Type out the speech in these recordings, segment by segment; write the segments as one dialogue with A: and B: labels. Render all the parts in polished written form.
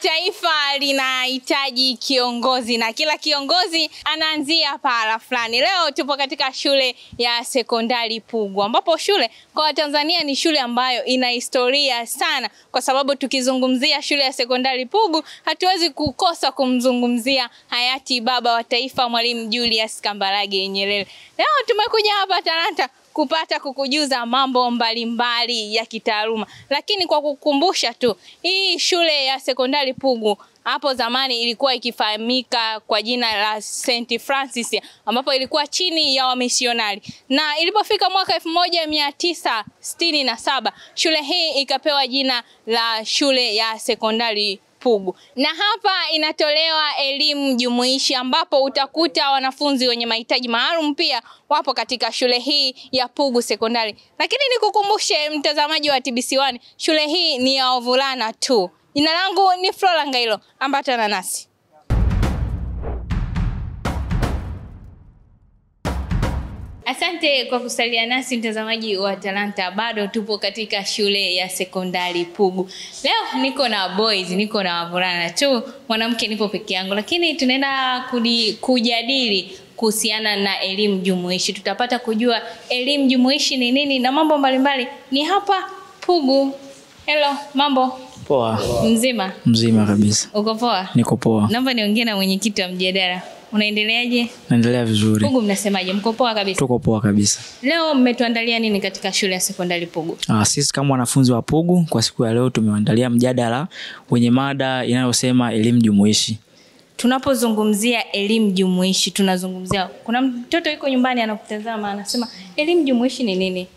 A: Taifa linahitaji kiongozi na kila kiongozi anaanzia pahala fulani. Leo tupo katika shule ya sekondari Pugu, ambapo shule kwa Tanzania ni shule ambayo ina historia sana, kwa sababu tukizungumzia shule ya sekondari Pugu hatuwezi kukosa kumzungumzia hayati baba wa taifa Mwalimu Julius Kambarage Nyerere. Leo tumekuja hapa Talanta kupata kukujuza mambo mbalimbali ya kitaaluma, lakini kwa kukumbusha tu, hii shule ya sekondari Pugu hapo zamani ilikuwa ikifahamika kwa jina la St. Francis, ambapo ilikuwa chini ya wamisionari, na ilipofika mwaka 1967 shule hii ikapewa jina la shule ya sekondari Pugu. Na hapa inatolewa elimu jumuishi, ambapo utakuta wanafunzi wenye mahitaji maalum pia wapo katika shule hii ya Pugu sekondari. Lakini nikukumbushe mtazamaji wa TBC1, shule hii ni ya wavulana tu. Jina langu ni Flora Ngailo, ambatana nasi. Asante kwa kusalia nasi mtazamaji wa Talanta. Bado tupo katika shule ya sekondari Pugu. Leo niko na boys, niko na wavulana tu, mwanamke nipo peke yangu, lakini tunaenda kujadili kuhusiana na elimu jumuishi. Tutapata kujua elimu jumuishi ni nini na mambo mbalimbali ni hapa Pugu. Hello, mambo?
B: Poa.
A: Mzima?
B: Mzima kabisa.
A: Uko poa?
B: Niko poa.
A: Naomba niongee na mwenyekiti wa mjadala. Unaendeleaje?
B: Naendelea vizuri.
A: Pugu mnasemaje? Mko poa kabisa?
B: Tuko poa kabisa.
A: Leo mmetuandalia nini katika shule ya sekondari Pugu?
B: Sisi kama wanafunzi wa Pugu kwa siku ya leo tumeandalia mjadala wenye mada inayosema elimu jumuishi.
A: Tunapozungumzia elimu jumuishi tunazungumzia, kuna mtoto yuko nyumbani anakutazama anasema elimu jumuishi ni nini?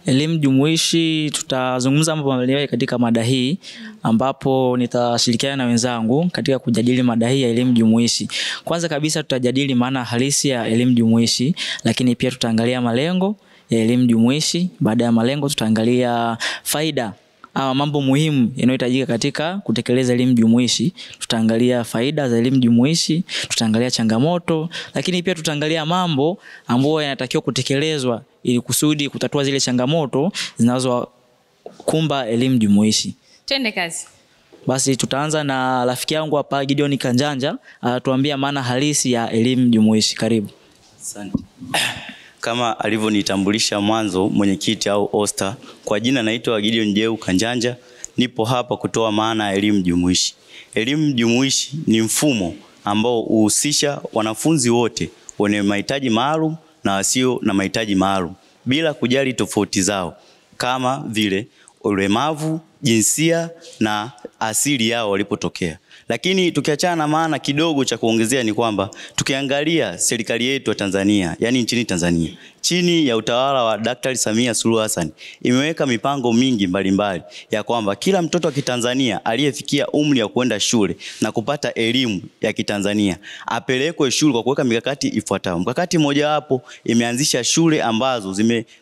B: Elimu jumuishi tutazungumza mambo mbalimbali katika mada hii, ambapo nitashirikiana na wenzangu katika kujadili mada hii ya elimu jumuishi. Kwanza kabisa tutajadili maana halisi ya elimu jumuishi, lakini pia tutaangalia malengo ya elimu jumuishi. Baada ya malengo tutaangalia faida mambo muhimu yanayohitajika katika kutekeleza elimu jumuishi. Tutaangalia faida za elimu jumuishi, tutaangalia changamoto, lakini pia tutaangalia mambo ambayo yanatakiwa kutekelezwa ili kusudi kutatua zile changamoto zinazokumba elimu jumuishi.
A: Twende kazi.
B: Basi tutaanza na rafiki yangu hapa Gideon Kanjanja, tuambie maana halisi ya elimu jumuishi. Karibu.
C: Asante. Kama alivyonitambulisha mwanzo mwenyekiti au Osta, kwa jina naitwa Gideon Jeu Kanjanja, nipo hapa kutoa maana ya elimu jumuishi. Elimu jumuishi ni mfumo ambao uhusisha wanafunzi wote wenye mahitaji maalum na wasio na mahitaji maalum bila kujali tofauti zao, kama vile ulemavu, jinsia na asili yao walipotokea. Lakini tukiachana na maana kidogo cha kuongezea ni kwamba tukiangalia serikali yetu ya Tanzania, yani nchini Tanzania, chini ya utawala wa Daktari Samia Suluhu Hassan, imeweka mipango mingi mbalimbali ya kwamba kila mtoto wa Kitanzania aliyefikia umri wa kwenda shule na kupata elimu ya Kitanzania apelekwe shule kwa kuweka mikakati ifuatayo. Mkakati mmoja wapo imeanzisha shule ambazo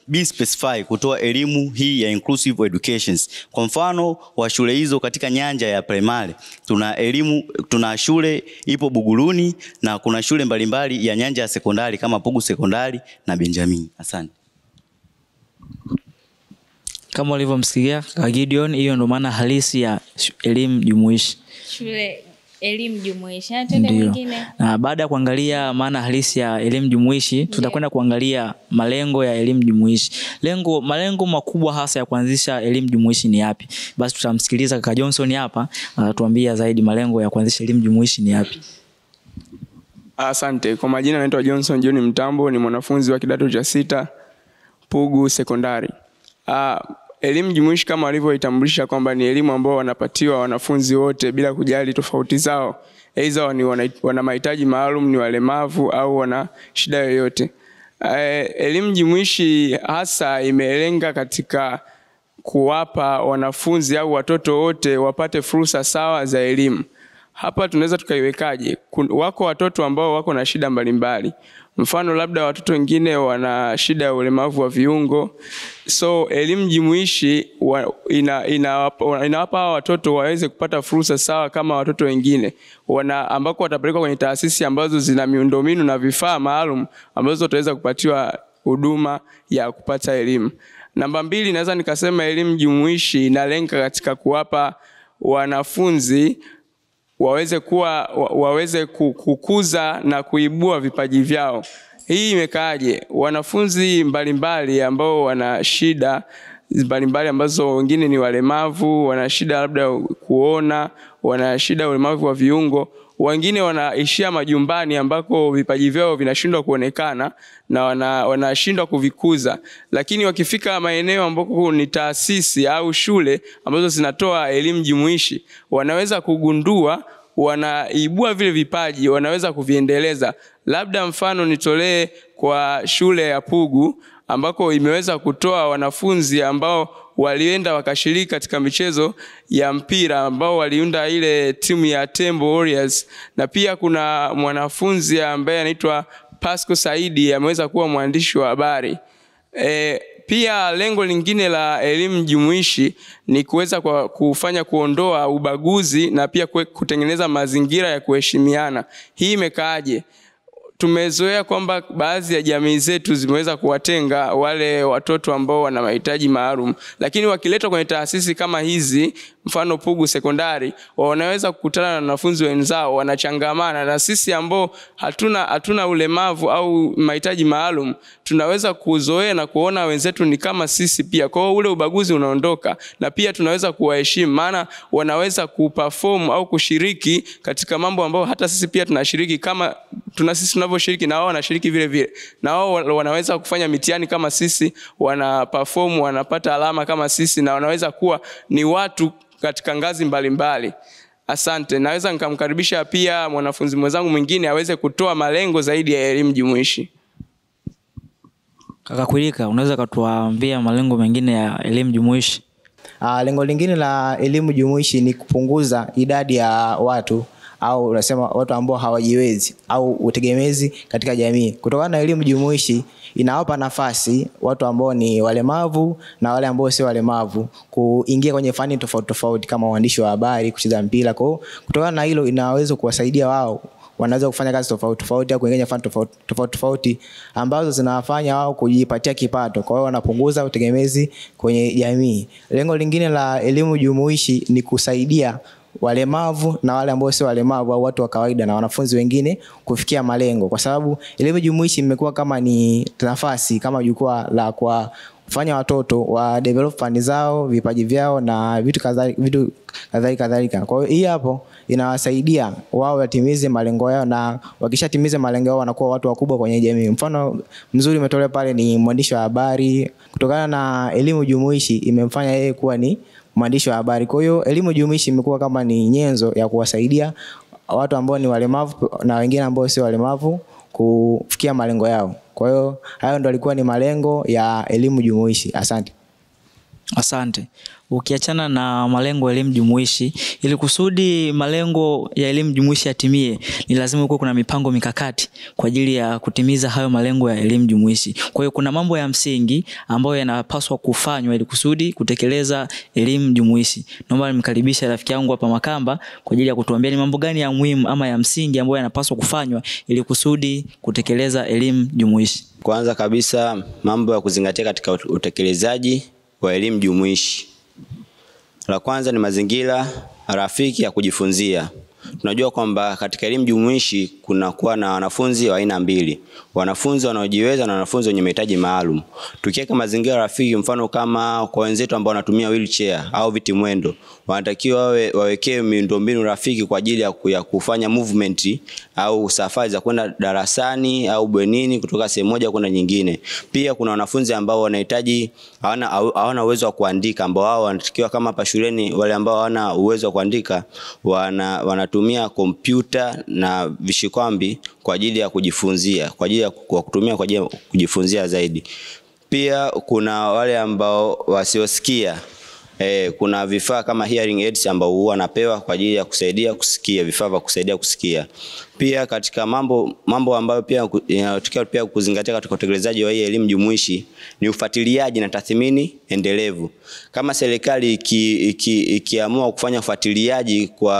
C: be specify kutoa elimu hii ya inclusive educations. Kwa mfano wa shule hizo katika nyanja ya primary, tuna shule ipo Buguruni na kuna shule mbalimbali ya nyanja ya sekondari kama Pugu sekondari na Benjamin. Asante.
B: Kama ulivyomsikia Gideon, hiyo ndo maana halisi ya elimu jumuishi.
A: Shule elimu jumuishi. Twende mwingine.
B: Na baada ya kuangalia maana halisi ya elimu jumuishi, tutakwenda kuangalia malengo ya elimu jumuishi. Malengo makubwa hasa ya kuanzisha elimu jumuishi ni yapi? Basi tutamsikiliza kaka Johnson hapa tuambie zaidi malengo ya kuanzisha elimu jumuishi ni yapi.
D: Asante. Kwa majina naitwa Johnson John Mtambo, ni mwanafunzi wa kidato cha 6 Pugu sekondari. Elimu jumuishi kama walivyoitambulisha kwamba ni elimu ambayo wanapatiwa wanafunzi wote bila kujali tofauti zao. Aidha ni wana mahitaji maalum, ni walemavu au wana shida yoyote. Elimu jumuishi hasa imelenga katika kuwapa wanafunzi au watoto wote wapate fursa sawa za elimu. Hapa tunaweza tukaiwekaje? Wako watoto ambao wako na shida mbalimbali. Mfano labda watoto wengine wana shida ya ulemavu wa viungo. So elimu jumuishi inawapa watoto waweze kupata fursa sawa kama watoto wengine. Ambako watapelekwa kwenye taasisi ambazo zina miundombinu na vifaa maalum ambazo wataweza kupatiwa huduma ya kupata elimu. Namba 2, naweza nikasema elimu jumuishi inalenga katika kuwapa wanafunzi waweze kukuza na kuibua vipaji vyao. Hii imekaaje? Wanafunzi mbalimbali ambao wana shida mbalimbali ambazo wengine ni walemavu, wana shida labda kuona, wana shida ulemavu wa viungo, wengine wanaishia majumbani ambako vipaji vyao vinashindwa kuonekana na wanashindwa kuvikuza, lakini wakifika maeneo ambako ni taasisi au shule ambazo zinatoa elimu jumuishi, wanaweza kugundua, wanaibua vile vipaji, wanaweza kuviendeleza. Labda mfano nitolee kwa shule ya Pugu ambako imeweza kutoa wanafunzi ambao walienda wakashiriki katika michezo ya mpira, ambao waliunda ile timu ya Tembo Warriors, na pia kuna mwanafunzi ambaye anaitwa Pasco Saidi ameweza kuwa mwandishi wa habari. Pia lengo lingine la elimu jumuishi ni kuweza kufanya kuondoa ubaguzi na pia kutengeneza mazingira ya kuheshimiana. Hii imekaaje? Tumezoea kwamba baadhi ya jamii zetu zimeweza kuwatenga wale watoto ambao wana mahitaji maalum, lakini wakiletwa kwenye taasisi kama hizi, mfano Pugu Sekondari, wanaweza kukutana na wanafunzi wenzao, wanachangamana, na sisi ambao hatuna ulemavu au mahitaji maalum tunaweza kuzoea na kuona wenzetu ni kama sisi pia. Kwa hiyo ule ubaguzi unaondoka, na pia tunaweza kuwaheshimu, maana wanaweza kuperform au kushiriki katika mambo ambayo hata sisi pia tunashiriki, kama sisi tunavyoshiriki na wao wanashiriki vile vile. Na wao wanaweza kufanya mitihani kama sisi, wana perform, wanapata alama kama sisi, na wanaweza kuwa ni watu katika ngazi mbalimbali. Asante. Naweza nikamkaribisha pia mwanafunzi mwenzangu mwingine aweze kutoa malengo zaidi ya elimu jumuishi.
B: Kaka Kwilika, unaweza kutuambia malengo mengine ya elimu jumuishi?
E: Lengo lingine la elimu jumuishi ni kupunguza idadi ya watu au unasema watu ambao hawajiwezi au utegemezi katika jamii. Kutokana na elimu jumuishi inawapa nafasi watu ambao ni walemavu na wale ambao si walemavu kuingia kwenye fani tofauti tofauti kama uandishi wa habari, kucheza mpira. Kutokana na hilo inaweza kuwasaidia wao, wanaweza kufanya kazi tofauti tofauti au kuingia fani tofauti tofauti ambazo zinawafanya wao kujipatia kipato. Kwa hiyo wanapunguza utegemezi kwenye jamii. Lengo lingine la elimu jumuishi ni kusaidia walemavu na wale ambao si walemavu au watu wa kawaida na wanafunzi wengine kufikia malengo, kwa sababu elimu jumuishi imekuwa kama ni nafasi, kama jukwaa la kufanya watoto wa develop fani zao, vipaji vyao na vitu kadhalika. Kwa hiyo hii hapo inawasaidia wao watimize malengo yao, na wakishatimiza malengo yao wanakuwa watu wakubwa kwenye jamii. Mfano mzuri umetolewa pale ni mwandishi wa habari. Kutokana na elimu jumuishi imemfanya yeye kuwa ni mwandishi wa habari. Kwa hiyo elimu jumuishi imekuwa kama ni nyenzo ya kuwasaidia watu ambao ni walemavu na wengine ambao si walemavu kufikia malengo yao. Kwa hiyo hayo ndio alikuwa ni malengo ya elimu jumuishi. Asante.
B: Asante. Ukiachana na malengo ya elimu jumuishi, ili kusudi malengo ya elimu jumuishi yatimie, ni lazima kuwe kuna mipango mikakati kwa ajili ya kutimiza hayo malengo ya elimu jumuishi. Kwa hiyo kuna mambo ya msingi ambayo yanapaswa kufanywa ili kusudi kutekeleza elimu jumuishi. Naomba nimkaribishe rafiki yangu hapa Makamba kwa ajili ya kutuambia ni mambo gani ya muhimu ama ya msingi ambayo yanapaswa kufanywa ili kusudi kutekeleza elimu jumuishi.
F: Kwanza kabisa, mambo ya kuzingatia katika utekelezaji wa elimu jumuishi. La kwanza ni mazingira rafiki ya kujifunzia. Tunajua kwamba katika elimu jumuishi kuna kuwa na wanafunzi wa aina mbili, wanafunzi wanaojiweza na wanafunzi wenye mahitaji maalum. Tukiweka mazingira rafiki, mfano kama kwa wenzetu ambao wanatumia wheelchair au viti mwendo, wanatakiwa wawekee miundombinu rafiki kwa ajili ya kufanya movement au safari za kwenda darasani au bwenini kutoka sehemu moja kwenda nyingine. Pia kuna wanafunzi ambao wanahitaji hawana uwezo wa kuandika, ambao wao wanatakiwa kama hapa shuleni wale ambao hawana uwezo wa kuandika wanatumia kompyuta na vishikwambi kwa ajili ya kujifunzia, kwa ajili ya kujifunzia zaidi. Pia kuna wale ambao wasiosikia, kuna vifaa kama hearing aids ambao huwa wanapewa kwa ajili ya kusaidia kusikia, vifaa vya kusaidia kusikia. Pia katika mambo ambayo pia yanatakiwa pia kuzingatia katika utekelezaji wa elimu jumuishi ni ufuatiliaji na tathmini endelevu. Kama serikali ikiamua kufanya ufuatiliaji kwa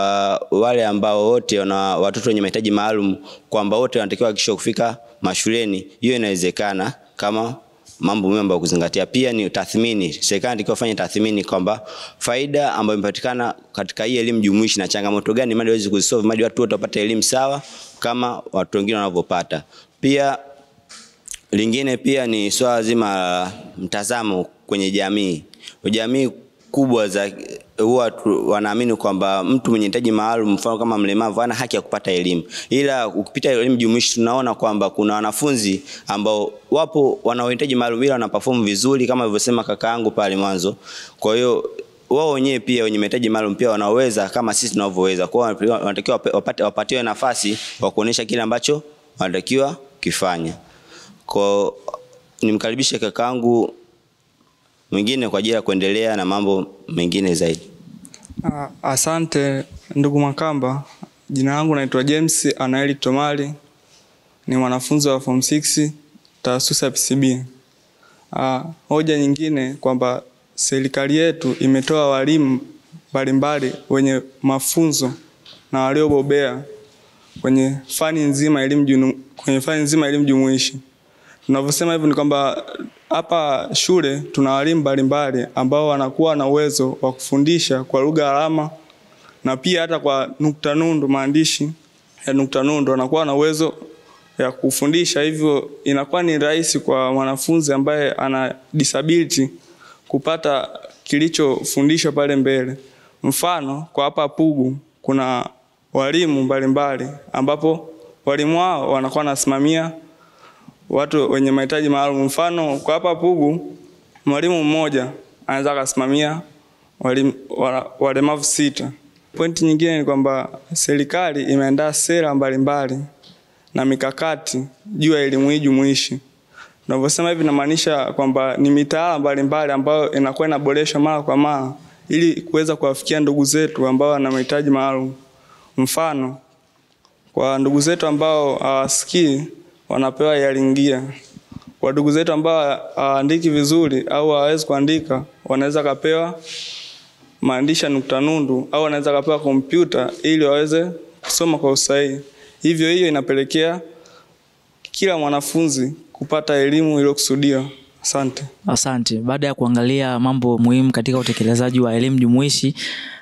F: wale ambao wote wana watoto wenye mahitaji maalum, kwamba wote wanatakiwa kufika mashuleni, hiyo inawezekana kama mambo muhimu ambayo kuzingatia. Pia ni tathmini. Serikali inatakiwa kufanya tathmini kwamba faida ambayo imepatikana katika hii elimu jumuishi na changamoto gani mali waweze kuzisolve mali watu wote wapate elimu sawa kama watu wengine wanavyopata. Pia lingine pia ni swala zima la mtazamo kwenye jamii. Jamii kubwa za huwa wanaamini kwamba mtu mwenye hitaji maalum mfano kama mlemavu hana haki ya kupata elimu. Ila ukipita elimu jumuishi tunaona kwamba kuna wanafunzi ambao wapo wanaohitaji maalum ila wana-perform vizuri kama alivyosema kakaangu pale mwanzo. Kwa hiyo wao wenyewe pia wenye mahitaji maalum pia wanaweza kama sisi tunavyoweza. Kwa hiyo wanatakiwa wapatiwe nafasi wa kuonesha kile ambacho wanatakiwa kifanya. Kwa nimkaribishe kakaangu mwingine kwa ajili ya kuendelea na mambo mengine zaidi.
G: Asante ndugu Makamba. Jina langu naitwa James Anaeli Tomali. Ni mwanafunzi wa form 6 taasisi ya PCB. Hoja nyingine kwamba serikali yetu imetoa walimu mbalimbali wenye mafunzo na waliobobea kwenye fani nzima elimu jumuishi. Tunavyosema hivyo ni kwamba hapa shule tuna walimu mbalimbali ambao wanakuwa na uwezo wa kufundisha kwa lugha alama na pia hata kwa nukta nundu, maandishi ya nukta nundu wanakuwa na uwezo ya kufundisha. Hivyo inakuwa ni rahisi kwa mwanafunzi ambaye ana disability kupata kilichofundishwa pale mbele. Mfano kwa hapa Pugu kuna walimu mbalimbali ambapo walimu wao wanakuwa wanasimamia watu wenye mahitaji maalum. Mfano kwa hapa Pugu mwalimu mmoja anaweza kusimamia walemavu 6. Pointi nyingine ni kwamba serikali imeandaa sera mbalimbali na mikakati juu ya elimu hii jumuishi. Tunavyosema hivi inamaanisha kwamba ni mitaala mbalimbali ambayo inakuwa inaboreshwa mara kwa mara ili kuweza kuwafikia ndugu zetu ambao wana mahitaji maalum. Mfano kwa ndugu zetu ambao hawasikii wanapewa yalingia. Kwa ndugu zetu ambao hawaandiki vizuri au hawawezi kuandika wanaweza kupewa maandishi ya nukta nundu au wanaweza kupewa kompyuta ili waweze kusoma kwa usahihi. Hivyo hiyo inapelekea kila mwanafunzi kupata elimu iliyokusudiwa. Asante.
B: Asante. Baada ya kuangalia mambo muhimu katika utekelezaji wa elimu jumuishi,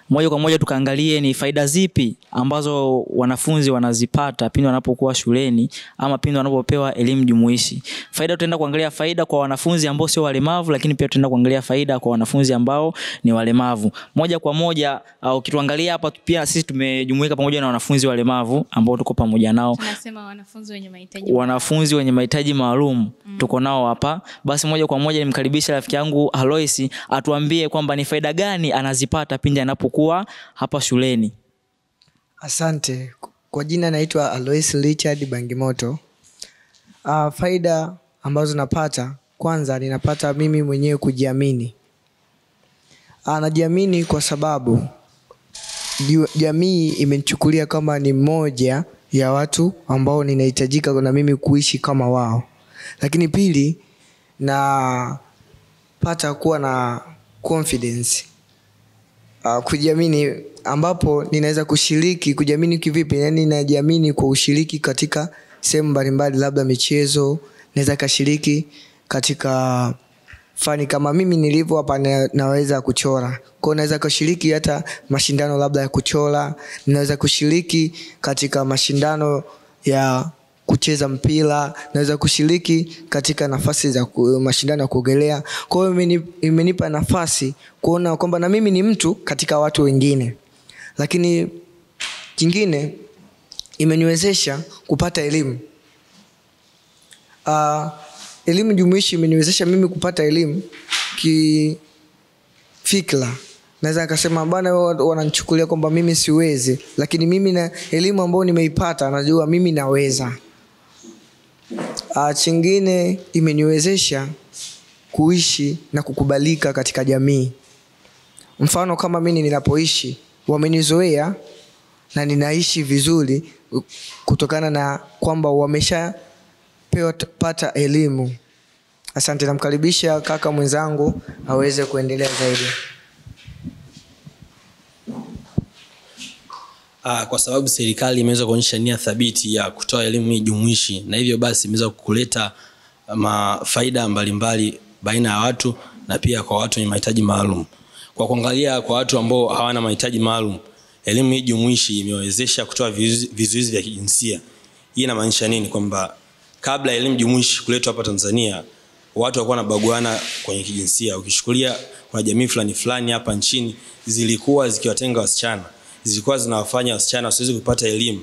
B: moja kwa moja tukaangalie ni faida zipi ambazo wanafunzi wanazipata pindi wanapokuwa shuleni ama pindi wanapopewa elimu jumuishi. Faida tutaenda kuangalia faida kwa wanafunzi ambao sio walemavu, lakini pia tutaenda kuangalia faida kwa wanafunzi ambao ni walemavu. Moja kwa moja ukituangalia hapa pia sisi tumejumuika pamoja na wanafunzi walemavu ambao tuko pamoja nao.
A: Tunasema wanafunzi wenye mahitaji maalum. Tuko nao hapa. Basi moja kwa moja nimkaribisha rafiki yangu Alois atuambie kwamba ni faida gani anazipata pindi anapokuwa hapa shuleni.
H: Asante. Kwa jina naitwa Alois Richard Bangimoto. Faida ambazo napata, kwanza ninapata mimi mwenyewe kujiamini. Najiamini kwa sababu jamii imenichukulia kama ni mmoja ya watu ambao ninahitajika na mimi kuishi kama wao. Lakini pili, napata kuwa na confidence. Kujiamini ambapo ninaweza kushiriki. Kujiamini kivipi? Yani najiamini kwa ushiriki katika sehemu mbalimbali, labda michezo, naweza kashiriki katika fani kama mimi nilivyo hapa naweza kuchora. Kwa naweza kushiriki hata mashindano labda ya kuchora, naweza kushiriki katika mashindano ya kucheza mpira, naweza kushiriki katika nafasi za mashindano ya kuogelea. Kwa hiyo imenipa nafasi kuona kwamba na mimi ni mtu katika watu wengine. Lakini kingine imeniwezesha kupata elimu. Elimu jumuishi imeniwezesha mimi kupata elimu kifikra. Naweza nikasema bana wananichukulia kwamba mimi siwezi, lakini mimi na elimu ambayo nimeipata najua mimi naweza. Chingine imeniwezesha kuishi na kukubalika katika jamii. Mfano kama mimi ninapoishi wamenizoea na ninaishi vizuri kutokana na kwamba wameshapata elimu. Asante, namkaribisha kaka mwenzangu aweze kuendelea zaidi.
I: Kwa sababu serikali imeweza kuonyesha nia thabiti ya kutoa elimu jumuishi, na hivyo basi imeweza kuleta faida mbalimbali baina ya watu na pia kwa watu wenye mahitaji maalum. Kwa kuangalia kwa watu ambao hawana mahitaji maalum, elimu hii jumuishi imewezesha kutoa vizuizi vya kijinsia. Hii inamaanisha nini? Kwamba kabla elimu jumuishi kuletwa hapa Tanzania, watu walikuwa wanabaguana kwenye kijinsia. Ukishukulia kuna jamii fulani hapa nchini zilikuwa zikiwatenga wasichana, zilikuwa zinawafanya wasichana wasiweze kupata elimu,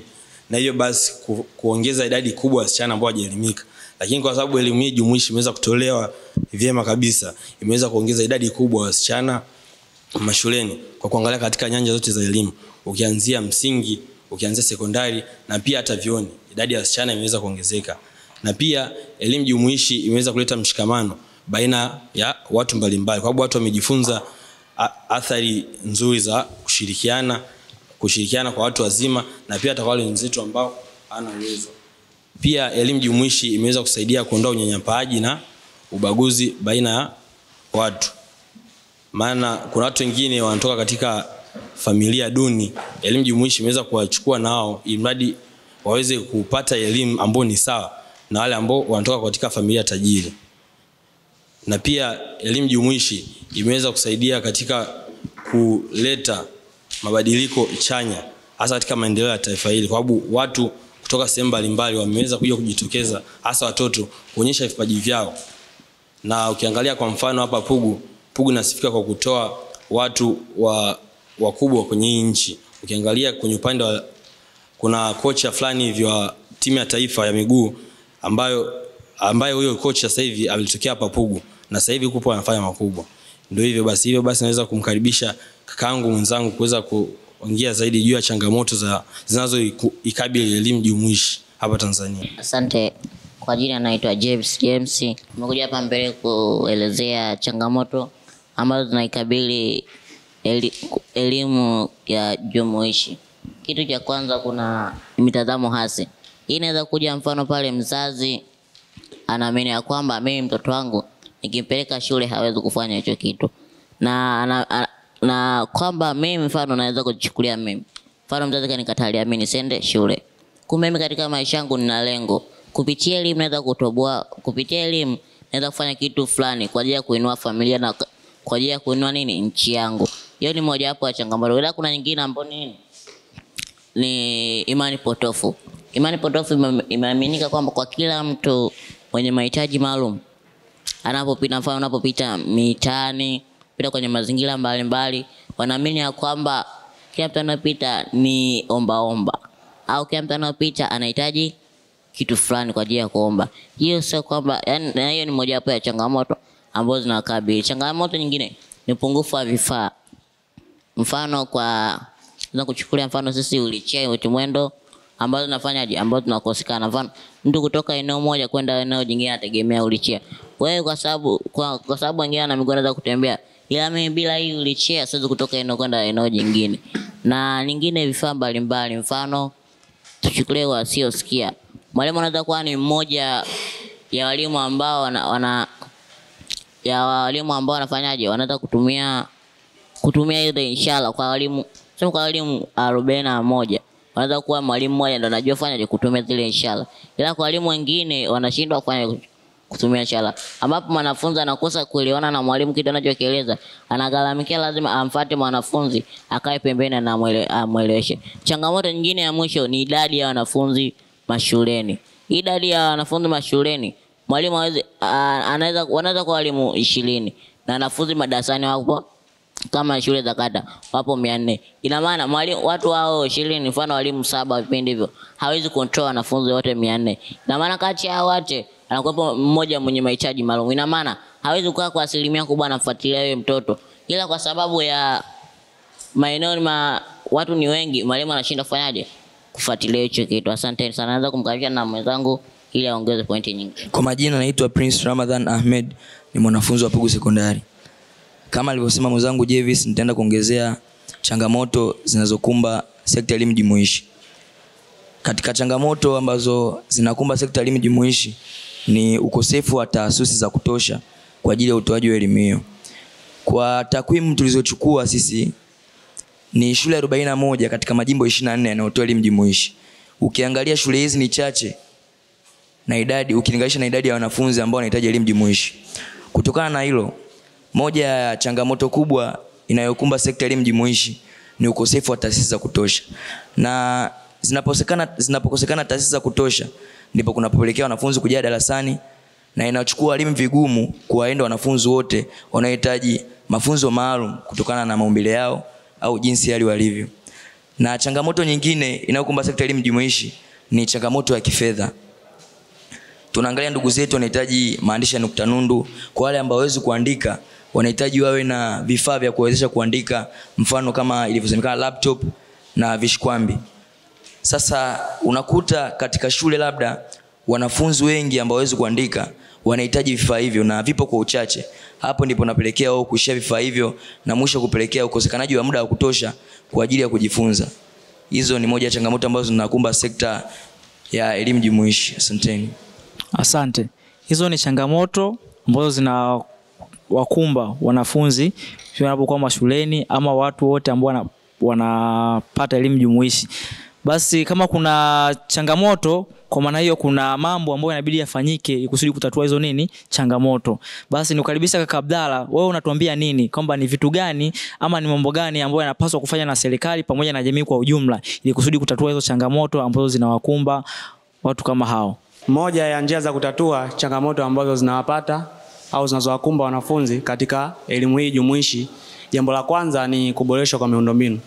I: na hiyo basi kuongeza idadi kubwa ya wasichana ambao hawajaelimika. Lakini kwa sababu elimu hii jumuishi imeweza kutolewa vyema kabisa, imeweza kuongeza idadi kubwa ya wasichana mashuleni kwa kuangalia katika nyanja zote za elimu, ukianzia msingi, ukianzia sekondari na pia hata vyuoni, idadi ya wasichana imeweza kuongezeka. Na pia elimu jumuishi imeweza kuleta mshikamano baina ya watu mbalimbali, kwa sababu watu wamejifunza athari nzuri za kushirikiana kwa watu wazima na pia hata wale wenzetu ambao hana uwezo. Pia elimu jumuishi imeweza kusaidia kuondoa unyanyapaaji na ubaguzi baina ya watu. Maana kuna watu wengine wanatoka katika familia duni, elimu jumuishi imeweza kuwachukua nao ili waweze kupata elimu ambayo ni sawa na wale ambao wanatoka katika familia tajiri. Na pia elimu jumuishi imeweza kusaidia katika kuleta mabadiliko chanya hasa katika maendeleo ya taifa hili, kwa sababu watu kutoka sehemu mbalimbali wameweza kuja kujitokeza, hasa watoto, kuonyesha vipaji vyao. Na ukiangalia kwa mfano hapa Pugu inasifika kwa kutoa watu wakubwa kwenye hii nchi. Ukiangalia kwenye upande wa kuna kocha fulani hivi wa timu ya taifa ya miguu ambayo huyo kocha sasa hivi alitokea hapa Pugu na sasa hivi yuko anafanya makubwa. Ndio hivyo basi naweza kumkaribisha kakaangu mwenzangu kuweza kuongea zaidi juu ya changamoto zinazoikabili elimu jumuishi hapa Tanzania.
J: Asante. Kwa jina naitwa James. Nimekuja hapa mbele kuelezea changamoto ambazo zinaikabili elimu ya jumuishi. Kitu cha kwanza, kuna mitazamo hasi. Hii inaweza kuja mfano pale mzazi anaamini ya kwamba mimi mtoto wangu nikimpeleka shule hawezi kufanya hicho kitu. Na kwamba mimi mfano naweza kujichukulia mimi. Mfano mzazi kanikatalia mimi nisiende shule. Kumbe mimi katika maisha yangu nina lengo. Kupitia elimu naweza kutoboa, kupitia elimu naweza kufanya kitu fulani kwa ajili ya kuinua familia na kwa ajili ya kuinua nchi yangu. Hiyo ni moja wapo ya changamoto. Ila kuna nyingine ambayo ni imani potofu. Imani potofu imeaminika kwamba kwa kila mtu mwenye mahitaji maalum unapopita mitaani, pita kwenye mazingira mbalimbali, wanaamini ya kwamba kila mtu anapita ni omba au kila mtu anapita anahitaji kitu fulani kwa ajili ya kuomba. Hiyo sio kwamba, na hiyo ni moja wapo ya changamoto ambazo zinakabili. Changamoto nyingine ni upungufu wa vifaa. Mfano kuchukulia mfano sisi wheelchair utimwendo ambazo tunakosekana. Mfano mtu kutoka eneo moja kwenda eneo jingine ategemea wheelchair. Wewe kwa sababu wengine ana miguu za kutembea, ila mimi bila hii wheelchair siwezi kutoka eneo kwenda eneo jingine. Na nyingine vifaa mbalimbali, mfano tuchukulie wasiosikia. Mwalimu anaweza kuwa ni mmoja ya walimu ambao wanafanyaje, wanataka kutumia ile inshallah kwa walimu 41. Wanaweza kuwa mwalimu mmoja ndo anajua fanyaje kutumia zile inshallah. Ila kwa walimu wengine wanashindwa kufanya kutumia inshallah. Ambapo mwanafunzi anakosa kuelewana na mwalimu kitu anachokieleza, anagharamikia lazima amfuate mwanafunzi akae pembeni na amueleweshe. Changamoto nyingine ya mwisho ni idadi ya wanafunzi mashuleni. Idadi ya wanafunzi mashuleni, mwalimu wanaweza kwa walimu 20 na wanafunzi madarasani wapo kama shule za kata wapo 400. Ina maana watu hao 20, mfano walimu 7 vipindi hivyo, hawezi control wanafunzi wote 400. Ina maana kati ya wote anakuwepo mmoja mwenye mahitaji maalum. Ina maana hawezi kukaa kwa asilimia kubwa anafuatilia yule mtoto. Ila kwa sababu ya maeneo watu ni wengi, mwalimu anashinda kufanyaje kufuatilia hicho kitu. Asante sana. Naanza kumkaribisha na mwenzangu ili aongeze pointi nyingi.
K: Kwa majina naitwa Prince Ramadhan Ahmed, ni mwanafunzi wa Pugu Sekondari. Kama alivyosema mwenzangu Jevis, nitaenda kuongezea changamoto zinazokumba sekta ya elimu jumuishi. Katika changamoto ambazo zinakumba sekta ya elimu jumuishi ni ukosefu wa taasisi za kutosha kwa ajili ya utoaji wa elimu hiyo. Kwa takwimu tulizochukua sisi, ni shule 41 katika majimbo 24 yanayotoa elimu jumuishi. Ukiangalia shule hizi ni chache na idadi ukilinganisha na idadi ya wanafunzi ambao wanahitaji elimu jumuishi. Kutokana na hilo, moja ya changamoto kubwa inayokumba sekta ya elimu jumuishi ni ukosefu wa taasisi za kutosha. Na zinapokosekana taasisi za kutosha ndipo kunapelekea wanafunzi kujaa darasani na inachukua walimu vigumu kuwaenda wanafunzi wote wanaohitaji mafunzo maalum kutokana na maumbile yao au jinsi hali walivyo. Na changamoto nyingine inayokumba sekta ya elimu jumuishi ni changamoto ya kifedha. Tunaangalia ndugu zetu wanahitaji maandishi ya nukta nundu, kwa wale ambao hawezi kuandika wanahitaji wawe na vifaa vya kuwezesha kuandika, mfano kama ilivyosemekana laptop na vishikwambi. Sasa unakuta katika shule labda wanafunzi wengi ambao hawezi kuandika wanahitaji vifaa hivyo na vipo kwa uchache. Hapo ndipo napelekea wao kushia vifaa hivyo na mwisho kupelekea ukosekanaji wa muda wa kutosha kwa ajili ya kujifunza. Hizo ni moja ya changamoto ambazo zinakumba sekta ya elimu jumuishi. Asanteni.
B: Asante. Hizo ni changamoto ambazo zina wakumba wanafunzi wanapokuwa mashuleni ama watu wote ambao wanapata elimu jumuishi. Basi kama kuna changamoto, kwa maana hiyo kuna mambo ambayo inabidi yafanyike kusudi kutatua hizo changamoto. Basi nikukaribisha kaka Abdalla, wewe unatuambia nini kwamba ni vitu gani ama ni mambo gani ambayo yanapaswa kufanya na serikali pamoja na jamii kwa ujumla ili kusudi kutatua hizo changamoto ambazo zinawakumba watu kama hao?
L: Moja ya njia za kutatua changamoto ambazo zinawapata au zinazowakumba wanafunzi katika elimu hii jumuishi, jambo la kwanza ni kuboreshwa kwa miundombinu.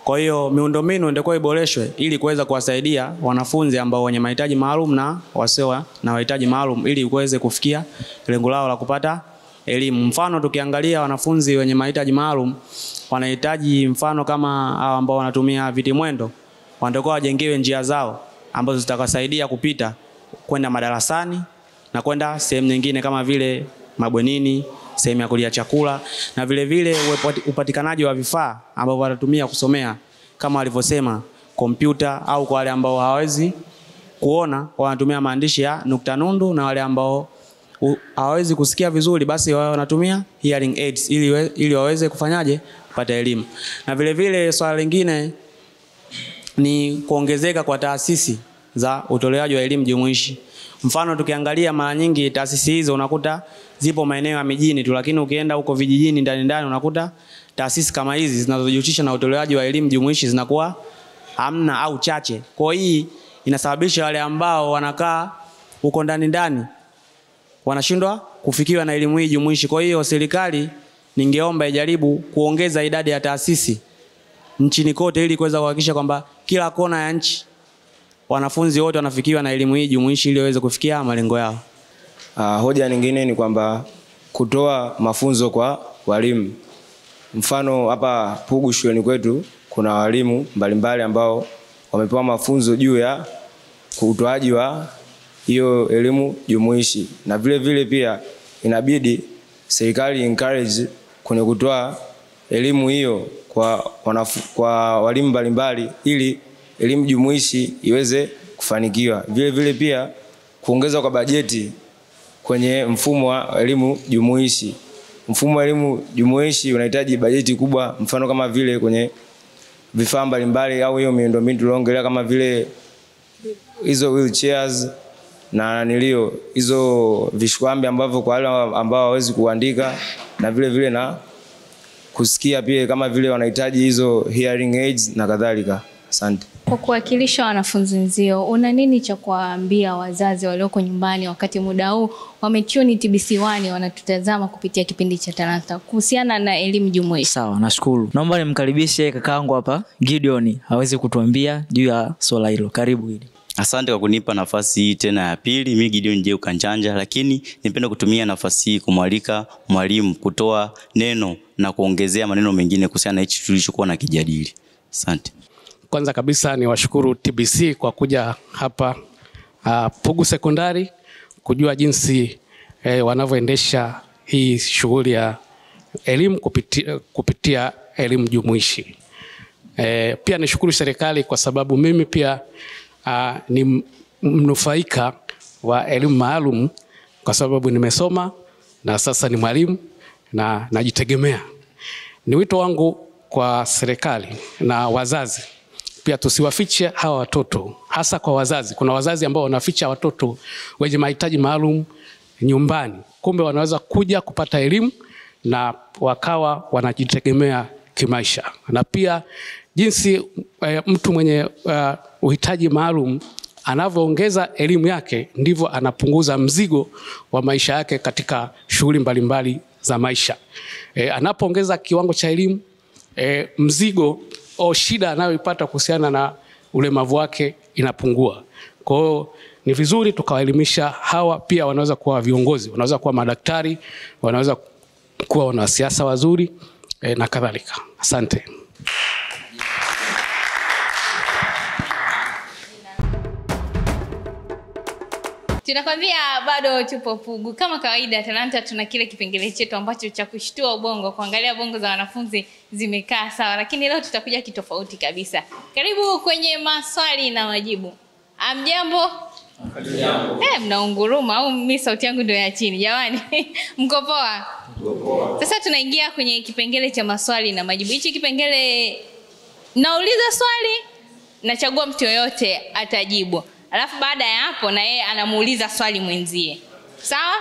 L: Kwa hiyo miundombinu ndio iboreshwe ili kuweza kuwasaidia wanafunzi ambao wenye mahitaji maalum na wasio na mahitaji maalum ili kuweze kufikia lengo lao la kupata elimu. Mfano tukiangalia wanafunzi wenye mahitaji maalum wanahitaji mfano kama hao ambao wanatumia viti mwendo, wanatakiwa wajengewe njia zao ambazo zitakasaidia kupita kwenda madarasani na kwenda sehemu nyingine kama vile mabwenini, sehemu ya kulia chakula, na vile vile upatikanaji wa vifaa ambavyo watatumia kusomea kama walivyosema kompyuta, au kwa wale ambao hawawezi kuona wanatumia maandishi ya nukta nundu, na wale ambao hawawezi kusikia vizuri basi wao wanatumia hearing aids ili waweze kufanyaje kupata elimu. Na vile vile swala lingine ni kuongezeka kwa taasisi za utolewaji wa elimu jumuishi. Mfano tukiangalia mara nyingi taasisi hizo unakuta zipo maeneo ya mijini tu, lakini ukienda huko vijijini ndani unakuta taasisi kama hizi zinazojihusisha na utolewaji wa elimu jumuishi zinakuwa hamna au chache. Kwa hii inasababisha wale ambao wanakaa huko ndani wanashindwa kufikiwa na elimu hii jumuishi. Kwa hiyo serikali ningeomba ijaribu kuongeza idadi ya taasisi nchini kote ili kuweza kuhakikisha kwamba kila kona ya nchi wanafunzi wote wanafikiwa na elimu hii jumuishi ili waweze kufikia malengo yao.
M: Hoja nyingine ni kwamba kutoa mafunzo kwa walimu. Mfano hapa Pugu shuleni kwetu kuna walimu mbalimbali ambao wamepewa mafunzo juu ya utoaji wa hiyo elimu jumuishi, na vile vile pia inabidi serikali encourage kwenye kutoa elimu hiyo kwa walimu mbalimbali ili elimu jumuishi iweze kufanikiwa. Vile vile pia kuongeza kwa bajeti kwenye mfumo wa elimu jumuishi. Mfumo wa elimu jumuishi unahitaji bajeti kubwa, mfano kama vile kwenye vifaa mbalimbali au hiyo miundombinu tuliongelea kama vile hizo wheelchairs na hizo vishikwambi ambavyo kwa wale ambao hawezi kuandika, na vile vile na kusikia pia kama vile wanahitaji hizo hearing aids na kadhalika. Asante.
A: Kwa kuwakilisha wanafunzi wenzio, una nini cha kuwaambia wazazi walioko nyumbani wakati muda huu wametune TBC1 wanatutazama kupitia kipindi cha Talanta kuhusiana na elimu jumuishi?
B: Sawa, nashukuru. Naomba nimkaribishe kakaangu hapa Gideon aweze kutuambia juu ya swala hilo. Karibu Gideon.
C: Asante kwa kunipa nafasi hii tena ya pili. Mimi Gideon Njeu Kanjanja, lakini nipenda kutumia nafasi hii kumwalika mwalimu kutoa neno na kuongezea maneno mengine kuhusiana na hichi tulichokuwa na kijadili. Asante.
N: Kwanza kabisa ni washukuru TBC kwa kuja hapa Pugu Sekondari kujua jinsi wanavyoendesha hii shughuli ya elimu kupitia elimu jumuishi. Pia nishukuru serikali kwa sababu mimi pia ni mnufaika wa elimu maalum kwa sababu nimesoma na sasa ni mwalimu na najitegemea. Ni wito wangu kwa serikali na wazazi pia tusiwafiche hawa watoto, hasa kwa wazazi. Kuna wazazi ambao wanaficha watoto wenye mahitaji maalum nyumbani, kumbe wanaweza kuja kupata elimu na wakawa wanajitegemea kimaisha. Na pia jinsi mtu mwenye uhitaji maalum anavyoongeza elimu yake ndivyo anapunguza mzigo wa maisha yake katika shughuli mbalimbali za maisha. Anapoongeza kiwango cha elimu, mzigo au shida anayoipata kuhusiana na ulemavu wake inapungua. Kwa hiyo ni vizuri tukawaelimisha hawa. Pia wanaweza kuwa viongozi, wanaweza kuwa madaktari, wanaweza kuwa wanasiasa wazuri na kadhalika. Asante.
A: Tunakwambia bado tupo Pugu. Kama kawaida Talanta tuna kile kipengele chetu ambacho cha kushtua ubongo, kuangalia bongo za wanafunzi zimekaa sawa, lakini leo tutakuja kitofauti kabisa. Karibu kwenye maswali na majibu. Amjambo? Mnaunguruma au mimi sauti yangu ndio ya chini jamani? Mko poa? Sasa tunaingia kwenye kipengele cha maswali na majibu. Hichi kipengele nauliza swali, nachagua mtu yoyote atajibu. Alafu baada ya hapo na yeye anamuuliza swali mwenzie. Sawa?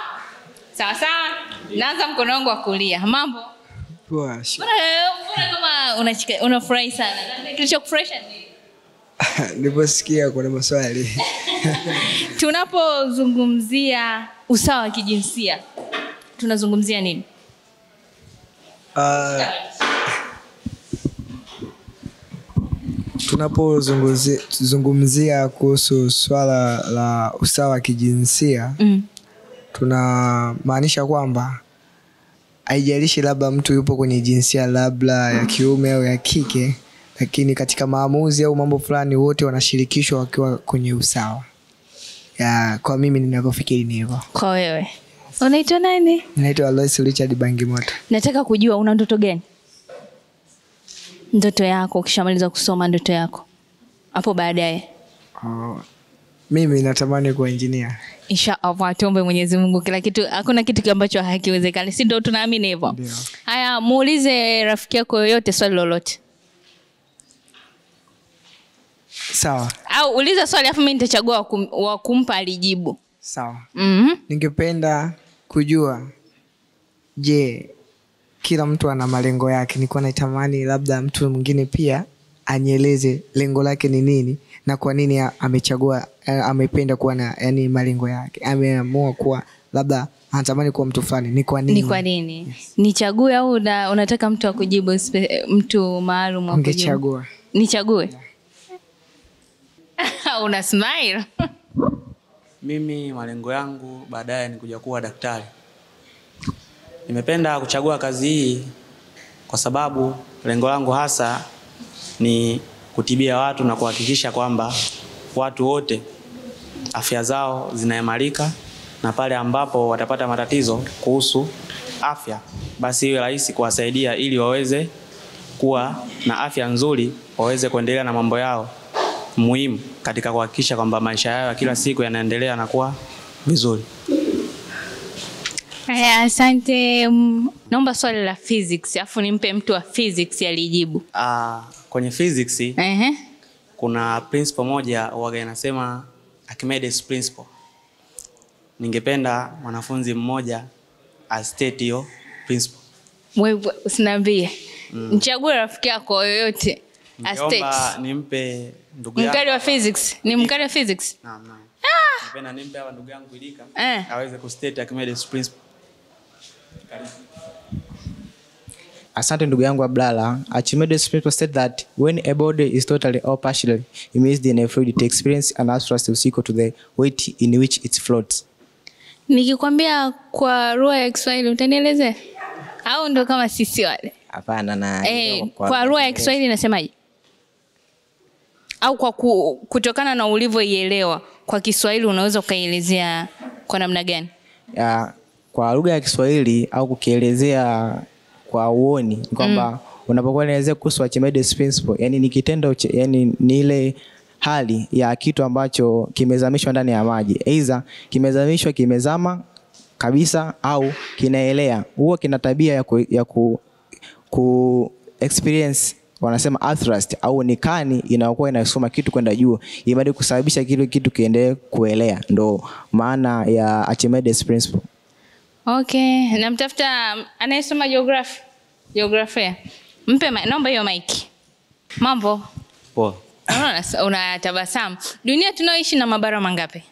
A: Sawa sawa? Naanza mkono wangu wa kulia. Mambo?
H: Poa.
A: Mbona kama unafurahi sana? Kilichokufurahisha nini?
H: Niliposikia kuna maswali.
A: Tunapozungumzia usawa wa kijinsia, tunazungumzia nini?
H: Tunapozungumzia kuhusu swala la usawa wa kijinsia, tunamaanisha kwamba haijalishi labda mtu yupo kwenye jinsia labda ya kiume au ya kike, lakini katika maamuzi au mambo fulani wote wanashirikishwa wakiwa kwenye usawa. Kwa mimi ninavyofikiri ni hivyo.
A: Kwa wewe? Unaitwa nani?
H: Naitwa Alois Richard Bangimoto.
A: Nataka kujua una ndoto gani? Ndoto yako ukishamaliza kusoma, ndoto yako hapo baadaye?
H: Mimi natamani kuwa engineer.
A: Inshallah, tuombe Mwenyezi Mungu kila kitu, hakuna kitu ambacho hakiwezekani. Si ndio tunaamini hivyo?
H: Ndio.
A: Haya, muulize rafiki yako yoyote swali lolote.
H: Sawa.
A: Au uliza swali afu mimi nitachagua wa kumpa alijibu.
H: Sawa. Ningependa kujua, je, kila mtu ana malengo yake. Nilikuwa natamani labda mtu mwingine pia anieleze lengo lake ni nini na kwa nini amechagua, amependa kuwa na malengo yake. Ameamua kuwa labda anatamani kuwa mtu fulani. Ni kwa nini?
A: Ni kwa nini? Yes. Nichague au unataka mtu akujibu, mtu maalum akujibu?
H: Ungechagua.
A: Nichague? Una smile.
L: Mimi malengo yangu baadaye ni kuja kuwa daktari. Nimependa kuchagua kazi hii kwa sababu lengo langu hasa ni kutibia watu na kuhakikisha kwamba watu wote afya zao zinaimarika, na pale ambapo watapata matatizo kuhusu afya basi iwe rahisi kuwasaidia ili waweze kuwa na afya nzuri, waweze kuendelea na mambo yao muhimu katika kuhakikisha kwamba maisha yao ya kila siku yanaendelea na kuwa vizuri.
A: Asante. Naomba swali la physics, afu nimpe mtu wa physics alijibu.
L: Kwenye physics kuna principle moja huwa inasema Archimedes principle. Ningependa mwanafunzi mmoja state hiyo principle.
A: Wewe usiniambie. Nichague rafiki yako yoyote state.
L: Naomba nimpe ndugu yangu.
A: Mkali wa physics. Ni mkali wa physics?
L: Naam. Ningependa nimpe hawa ndugu yangu Ilika aweze kustate Archimedes principle.
E: Asante ndugu yangu Abdalla. Archimedes principle states that when a body is totally or partially immersed in a fluid, it experiences an thrust equal to the weight in which it floats.
A: Nikikwambia kwa lugha ya Kiswahili utanielezea? Au ndo kama sisi wale?
E: Hapana, na
A: kwa lugha ya Kiswahili nasemaje? Au kwa kutokana na ulivyoielewa kwa Kiswahili unaweza ukaielezea kwa namna gani?
E: Kwa lugha ya Kiswahili au kukielezea kwa uoni ni kwamba unapokuwa unaelezea kuhusu Archimedes principle, yani ni kitendo, yani ni ile hali ya kitu ambacho kimezamishwa ndani ya maji. Aidha kimezamishwa, kimezama kabisa au kinaelea. Huwa kina tabia ya ku experience wanasema thrust au ni kani inayokuwa inasoma kitu kwenda juu ili kusababisha kile kitu kiendelee kuelea. Ndo maana ya Archimedes principle.
A: Okay, namtafuta anayesoma geography. Mpe naomba hiyo mic. Mambo?
C: Poa.
A: Unatabasamu. Dunia tunaoishi na mabara mangapi?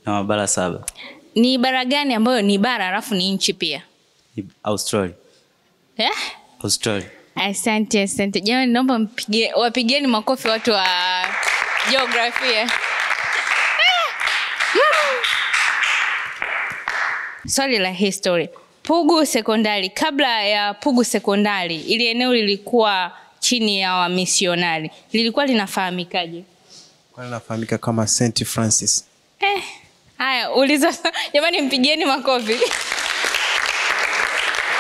C: Na mabara 7.
A: Ni bara gani ambayo ni bara alafu ni nchi pia?
C: Australia. Australia.
A: Asante. Jamani naomba wapigeni makofi watu wa geography. Swali la history. Pugu sekondari, kabla ya Pugu sekondari, ili eneo lilikuwa chini ya wamisionari. Lilikuwa linafahamikaje?
O: Kwa linafahamika kama St. Francis.
A: Haya, uliza. Jamani mpigieni makofi.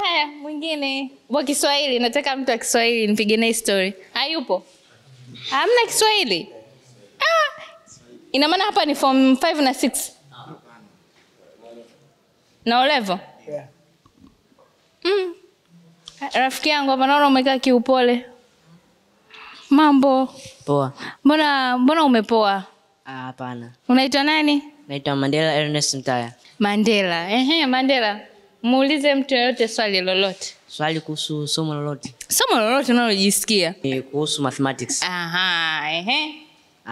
A: Haya, mwingine wa Kiswahili, nataka mtu wa Kiswahili nipigeni story. Hayupo? Hamna Kiswahili? Ina maana hapa ni form 5 na 6. Na O level?
O: Yeah.
A: Rafiki yangu hapa naona umekaa kiupole. Mambo?
P: Poa.
A: Mbona umepoa?
P: Hapana.
A: Unaitwa nani?
P: Naitwa Mandela Ernest Mtaya.
A: Mandela. Mandela. Muulize mtu yote swali lolote.
P: Swali kuhusu somo lolote.
A: Somo lolote unalojisikia?
P: Kuhusu mathematics.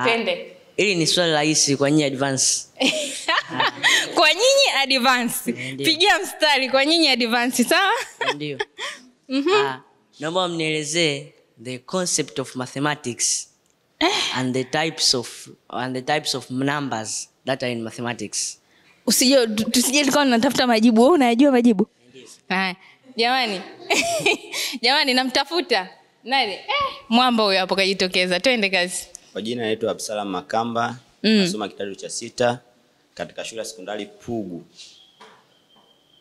A: Twende.
P: Hili ni swali rahisi kwa nyinyi advance.
A: Kwa nyinyi advance. Pigia mstari kwa nyinyi advance, sawa?
P: Ndio. Naomba mnielezee the concept of mathematics and the types of numbers that are in mathematics.
A: Tusije tulikuwa tunatafuta majibu. Wewe unayajua majibu? Jamani. Jamani namtafuta. Nani? Mwamba huyo hapo kajitokeza. Twende kazi.
F: Kwa jina naitwa Absalam Makamba, nasoma kidato cha 6 katika shule ya sekondari Pugu.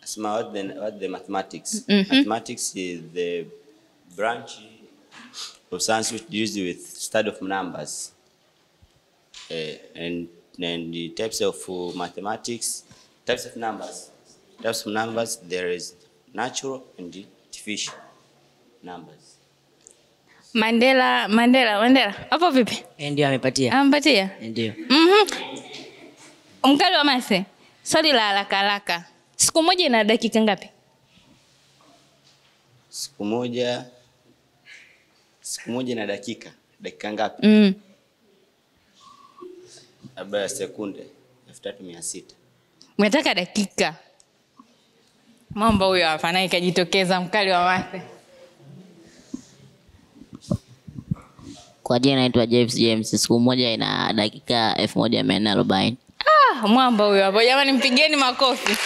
F: Asema what the mathematics. Mathematics is the branch of science which deals with study of numbers. And the types of mathematics, types of numbers, there is natural and artificial numbers.
A: Mandela. Hapo vipi?
P: Ndio amepatia.
A: Amepatia?
P: Ndio.
A: Mkali wa Mase. Swali la haraka. Siku moja ina dakika ngapi?
F: Siku moja ina dakika ngapi? Labda sekunde 3600.
A: Unataka dakika. Mambo huyo hapa naye kajitokeza mkali wa Mase.
J: Kwa jina naitwa James. Siku moja ina dakika 1440.
A: Mwamba huyo hapo. Jamani mpigeni makofi.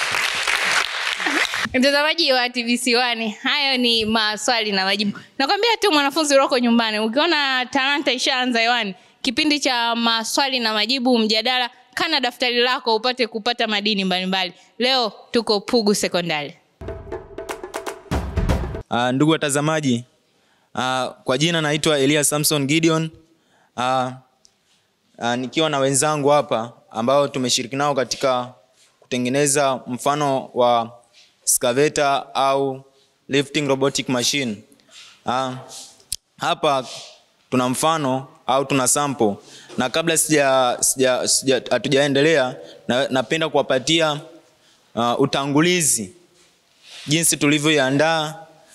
A: Mtazamaji wa TBC1, hayo ni maswali na majibu. Nakwambia tu mwanafunzi wako nyumbani, ukiona talanta ishaanza hewani, kipindi cha maswali na majibu mjadala, kana daftari lako upate kupata madini mbalimbali. Leo tuko Pugu sekondari.
O: Ndugu watazamaji, kwa jina naitwa Elias Samson Gideon. Nikiwa na wenzangu hapa ambao tumeshiriki nao katika kutengeneza mfano wa excavator au lifting robotic machine. Hapa tuna mfano au tuna sample, na kabla hatujaendelea napenda kuwapatia utangulizi jinsi tulivyoiandaa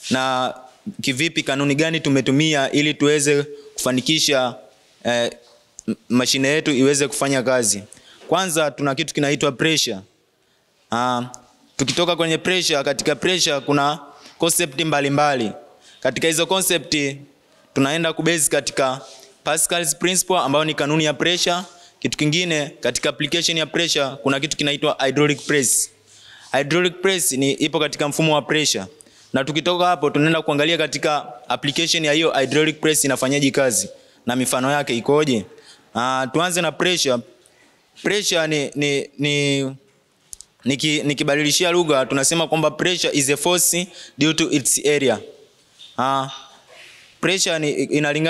O: na kivipi, kanuni gani tumetumia ili tuweze kufanikisha mashine yetu iweze kufanya kazi. Kwanza tuna kitu kinaitwa pressure. Tukitoka kwenye pressure, katika pressure kuna concept mbalimbali. Katika hizo concept tunaenda kubase katika Pascal's principle ambayo ni kanuni ya pressure. Kitu kingine katika application ya pressure kuna kitu kinaitwa hydraulic press. Hydraulic press ipo katika mfumo wa pressure. Na tukitoka hapo tunaenda kuangalia katika application ya hiyo hydraulic press inafanyaje kazi na mifano yake ikoje. Tuanze na pressure. Pressure nikibadilishia lugha tunasema kwamba pressure is a force due to its area. Pressure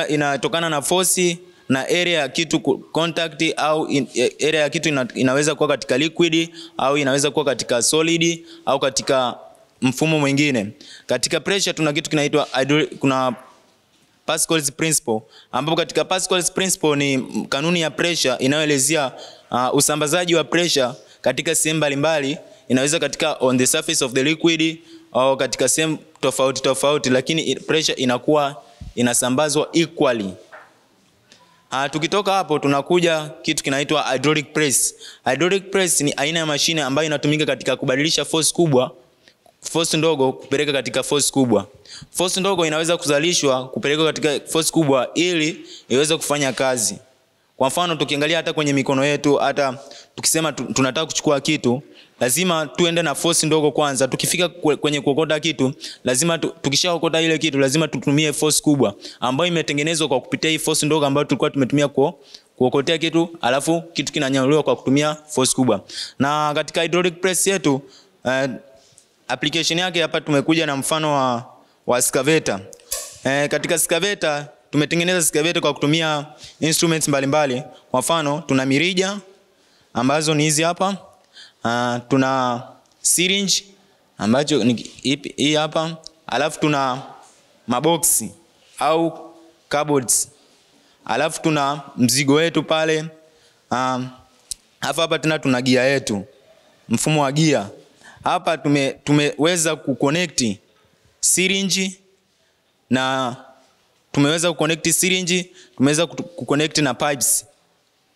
O: inatokana na force na area ya kitu contact, au area ya kitu inaweza kuwa katika liquid au inaweza kuwa katika solid au katika mfumo mwingine. Katika pressure tuna kitu kinaitwa kuna Pascal's principle, ambapo katika Pascal's principle ni kanuni ya pressure inayoelezea usambazaji wa pressure katika sehemu mbalimbali. Inaweza katika on the surface of the liquid au katika sehemu tofauti tofauti, lakini pressure inakuwa inasambazwa equally. Tukitoka hapo tunakuja kitu kinaitwa hydraulic press. Hydraulic press ni aina ya mashine ambayo inatumika katika kubadilisha force ndogo kupeleka katika force kubwa. Force ndogo inaweza kuzalishwa kupeleka katika force kubwa ili iweze kufanya kazi. Kwa mfano tukiangalia hata kwenye mikono yetu, hata tukisema tunataka kuchukua kitu, lazima tuende na force ndogo kwanza. Tukifika kwenye kuokota kitu, lazima tukishaokota ile kitu lazima tutumie force kubwa ambayo imetengenezwa kwa kupitia hii force ndogo ambayo tulikuwa tumetumia kuokotea kitu, alafu kitu kinanyanyuliwa kwa kutumia force kubwa. Na katika hydraulic press yetu application yake hapa tumekuja na mfano wa excavator. Katika excavator tumetengeneza excavator kwa kutumia instruments mbalimbali. Kwa mfano tuna mirija ambazo ni hizi hapa. Tuna syringe ambacho ni hii hapa. Alafu tuna maboksi au cupboards. Alafu tuna mzigo wetu pale. Hapa tena tuna gear yetu, mfumo wa gear. Hapa tumeweza kuconnect syringe na tumeweza kuconnect na pipes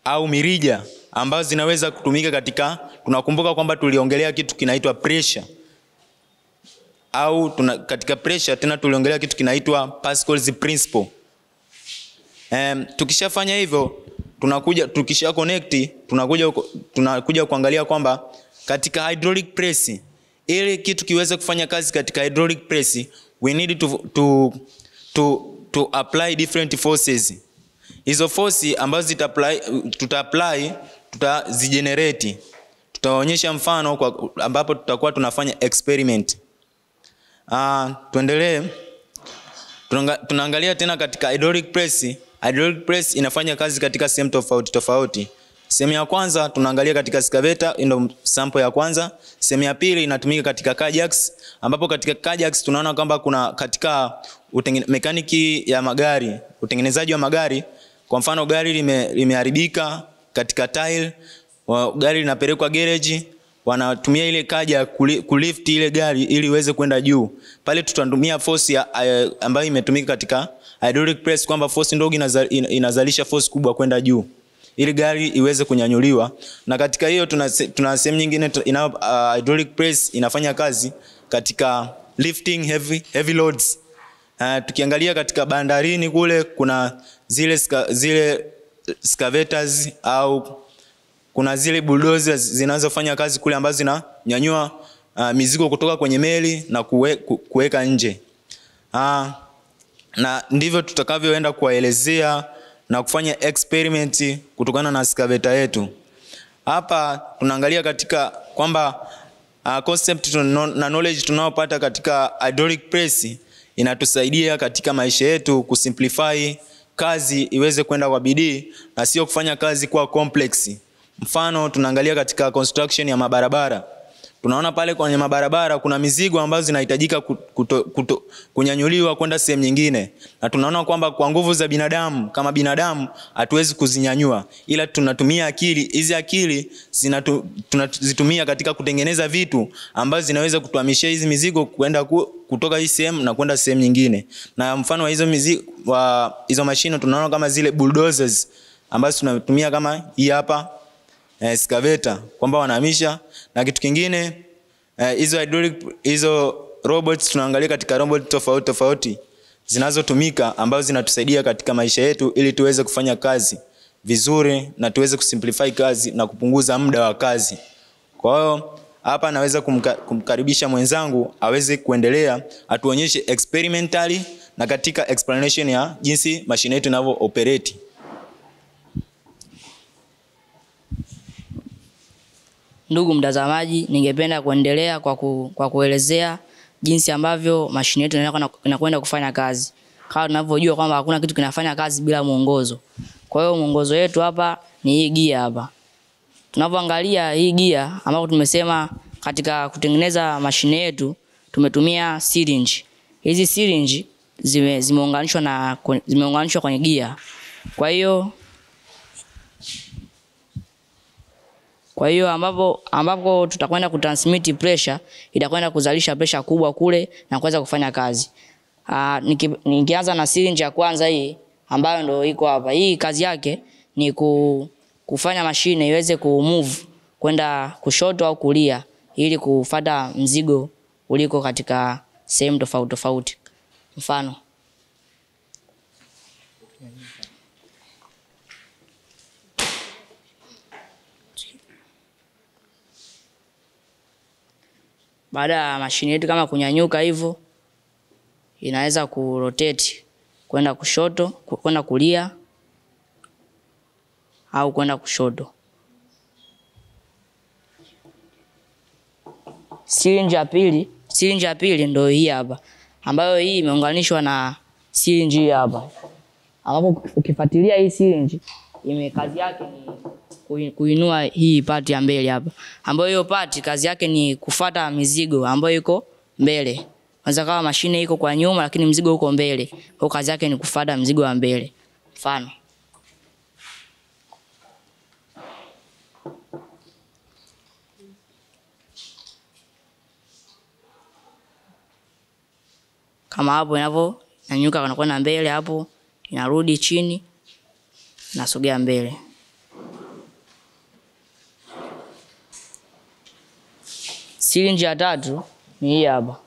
O: au mirija ambazo zinaweza kutumika katika, tunakumbuka kwamba tuliongelea kitu kinaitwa pressure, au katika pressure tena tuliongelea kitu kinaitwa Pascal's principle. Tukishafanya hivyo tukisha connect tunakuja kuangalia kwamba katika hydraulic press, ili kitu kiweze kufanya kazi katika hydraulic press, we need to apply different forces. Hizo forces ambazo tutazigenerate. Tutaonyesha mfano ambapo tutakuwa tunafanya experiment. Tuendelee. Tunaangalia tena katika hydraulic press. Hydraulic press inafanya kazi katika sehemu tofauti tofauti. Sehemu ya kwanza tunaangalia katika excavator, ndio sample ya kwanza. Sehemu ya pili inatumika katika Kajax, ambapo katika Kajax tunaona kwamba kuna katika mekaniki ya magari, utengenezaji wa magari. Kwa mfano gari limeharibika katika tile, gari linapelekwa garage, wanatumia ile kaja kulift ile gari ili iweze kwenda juu. Pale tutatumia force ambayo imetumika katika hydraulic press, kwamba force ndogo inazalisha force kubwa kwenda juu ili gari iweze kunyanyuliwa. Na katika hiyo tuna sehemu nyingine hydraulic press inafanya kazi katika lifting heavy loads. Tukiangalia katika bandarini kule kuna zile excavators au kuna zile bulldozers zinazofanya kazi kule, ambazo zinanyanyua mizigo kutoka kwenye meli na kuweka nje. Na ndivyo tutakavyoenda kuwaelezea na kufanya experiment kutokana na excavator yetu. Hapa tunaangalia katika kwamba concept na knowledge tunayopata katika hydraulic press inatusaidia katika maisha yetu kusimplify kazi iweze kwenda kwa bidii na sio kufanya kazi kwa complex. Mfano tunaangalia katika construction ya mabarabara. Tunaona pale kwenye mabarabara kuna mizigo ambazo zinahitajika kunyanyuliwa kwenda sehemu nyingine. Na tunaona kwamba kwa nguvu za binadamu, kama binadamu hatuwezi kuzinyanyua, ila tunatumia akili. Hizi akili tunazitumia katika kutengeneza vitu ambazo zinaweza kutuhamishia hizi mizigo kwenda kutoka hii sehemu na kwenda sehemu nyingine. Na mfano wa hizo mashine tunaona kama zile bulldozers ambazo tunatumia kama hii hapa excavator, kwamba wanahamisha. Na kitu kingine hizo robots tunaangalia katika robot tofauti tofauti zinazotumika ambazo zinatusaidia katika maisha yetu ili tuweze kufanya kazi vizuri na tuweze kusimplify kazi na kupunguza muda wa kazi. Kwa hiyo hapa naweza kumkaribisha mwenzangu aweze kuendelea atuonyeshe experimentally na katika explanation ya jinsi mashine yetu inavyo operate.
Q: Ndugu mtazamaji, ningependa kuendelea kwa kuelezea jinsi ambavyo mashine yetu inakwenda kufanya kazi. Kama tunavyojua kwamba hakuna kitu kinafanya kazi bila mwongozo. Kwa hiyo mwongozo wetu hapa ni hii gear hapa. Tunapoangalia hii gear ambapo tumesema katika kutengeneza mashine yetu tumetumia syringe. Hizi syringe zimeunganishwa kwenye gia. Kwa hiyo ambapo tutakwenda kutransmit pressure, itakwenda kuzalisha pressure kubwa kule na kuweza kufanya kazi. Nikianza na syringe ya kwanza hii ambayo ndio iko hapa. Hii kazi yake ni kufanya mashine iweze kumove kwenda kushoto au kulia ili kufuata mzigo uliko katika sehemu tofauti tofauti. Mfano, baada ya mashine yetu kama kunyanyuka hivyo, inaweza kurotate kwenda kushoto, kwenda kulia au kwenda kushoto. Syringe ya pili ndio hii hapa, ambayo hii imeunganishwa na syringe hii hapa. Ambapo ukifuatilia hii syringe kazi yake ni kuinua hii part ya mbele hapa, ambayo hiyo part kazi yake ni kufuata mizigo ambayo iko mbele. Kwanza kama mashine iko kwa nyuma lakini mzigo uko mbele, kwa kazi yake ni kufuata mzigo wa mbele. Mfano, kama hapo inanyuka kanakwenda mbele, hapo inarudi chini, nasogea mbele. Syringe ya tatu ni hii hapa.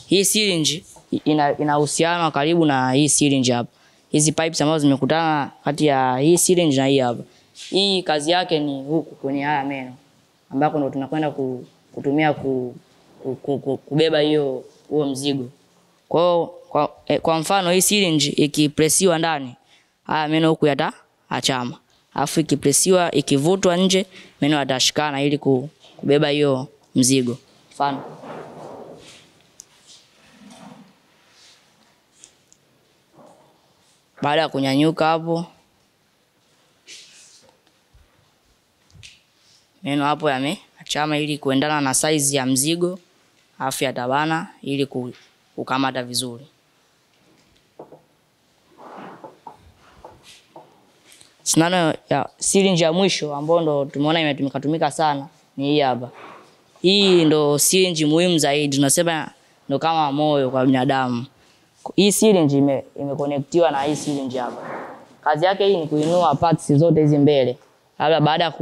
Q: Hii syringe ina uhusiano karibu na hii syringe hapa. Hizi pipes ambazo zimekutana kati ya hii syringe na hii hapa. Hii kazi yake ni huku kwenye haya meno, ambako ndo tunakwenda kutumia kubeba huo mzigo. Kwa mfano hii syringe ikipresiwa ndani, haya meno huku yataachama. Alafu ikipresiwa, ikivutwa nje, meno yatashikana ili kubeba hiyo mzigo. Mfano, baada ya kunyanyuka hapo, meno hapo yameachama ili kuendana na size ya mzigo, alafu yatabana ili kukamata vizuri. Sindano ya syringe ya mwisho ambayo ndo tumeona imetumika sana ni hii hapa. Hii ndo syringe muhimu zaidi, tunasema ndo kama moyo kwa binadamu. Hii syringe imeconnectiwa na hii syringe hapa. Kazi yake hii ni kuinua parts zote hizi mbele. Labda baada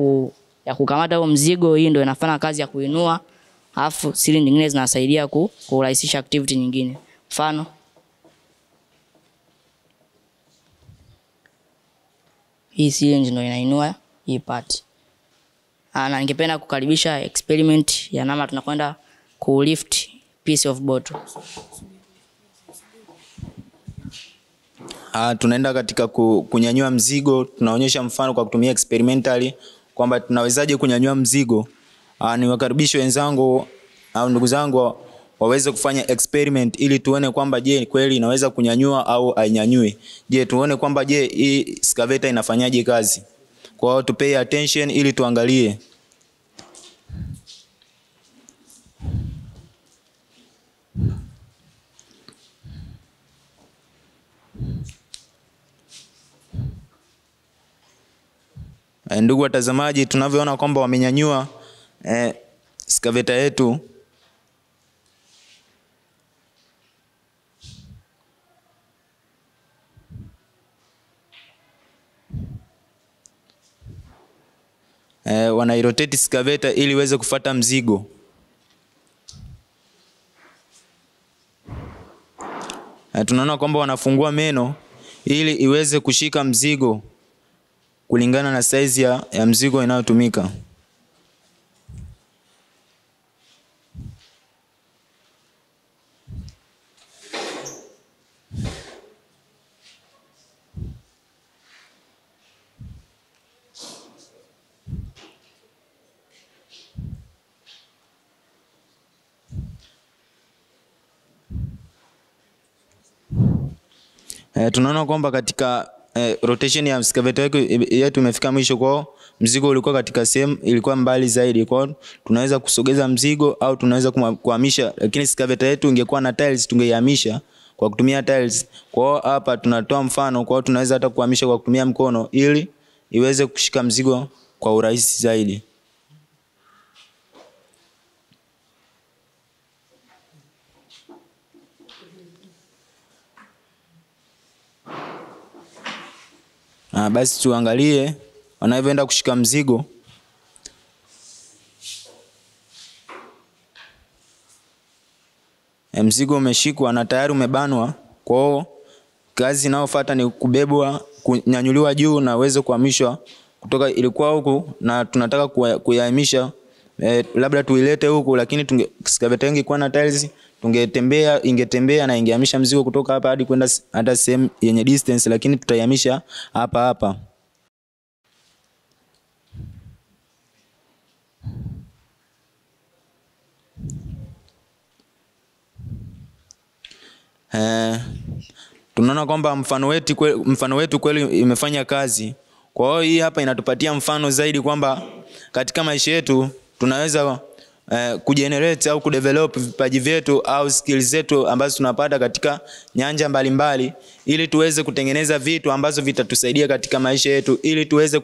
Q: ya kukamata huo mzigo, hii ndo inafanya kazi ya kuinua, alafu syringe nyingine zinasaidia kurahisisha activity nyingine. Mfano, hii syringe ndo inainua hii part. Na ningependa kukaribisha experiment ya namna tunakwenda lift piece of bottle.
O: Tunaenda katika kunyanyua mzigo. Tunaonyesha mfano kwa kutumia experimentally kwamba tunawezaje kunyanyua mzigo. Niwakaribishe wenzangu au ndugu zangu waweze kufanya experiment ili tuone kwamba je, kweli inaweza kunyanyua au hainyanyui. Je, tuone kwamba je, hii excavator inafanyaje kazi. Kwa hiyo tu pay attention ili tuangalie. Ndugu watazamaji, tunavyoona kwamba wamenyanyua excavator yetu. Wanairotate excavator ili iweze kufuata mzigo. Tunaona kwamba wanafungua meno ili iweze kushika mzigo kulingana na size ya mzigo inayotumika. Tunaona kwamba katika rotation ya excavator yetu imefika mwisho, kwa mzigo ulikuwa katika sehemu ilikuwa mbali zaidi, kwa tunaweza kusogeza mzigo au tunaweza kuhamisha, lakini excavator yetu ingekuwa na tiles tungeihamisha kwa kutumia tiles. Kwa hiyo hapa tunatoa mfano, kwa hiyo tunaweza hata kuhamisha kwa kutumia mkono ili iweze kushika mzigo kwa urahisi zaidi. Basi tuangalie wanavyoenda kushika mzigo. Mzigo umeshikwa na tayari umebanwa. Kwa hiyo kazi inayofuata ni kubebwa, kunyanyuliwa juu na uweze kuhamishwa kutoka ilikuwa huku na tunataka kuyahamisha, labda tuilete huku, lakini excavator ingekuwa na tiles ingetembea na ingehamisha mzigo kutoka hapa hadi kwenda hata sehemu yenye distance, lakini tutaihamisha hapa hapa. Tunaona kwamba mfano wetu kweli imefanya kazi. Kwa hiyo hii hapa inatupatia mfano zaidi kwamba katika maisha yetu tunaweza kugenerate au kudevelop vipaji vyetu au skills zetu ambazo tunapata katika nyanja mbalimbali ili tuweze kutengeneza vitu ambazo vitatusaidia katika maisha yetu, ili tuweze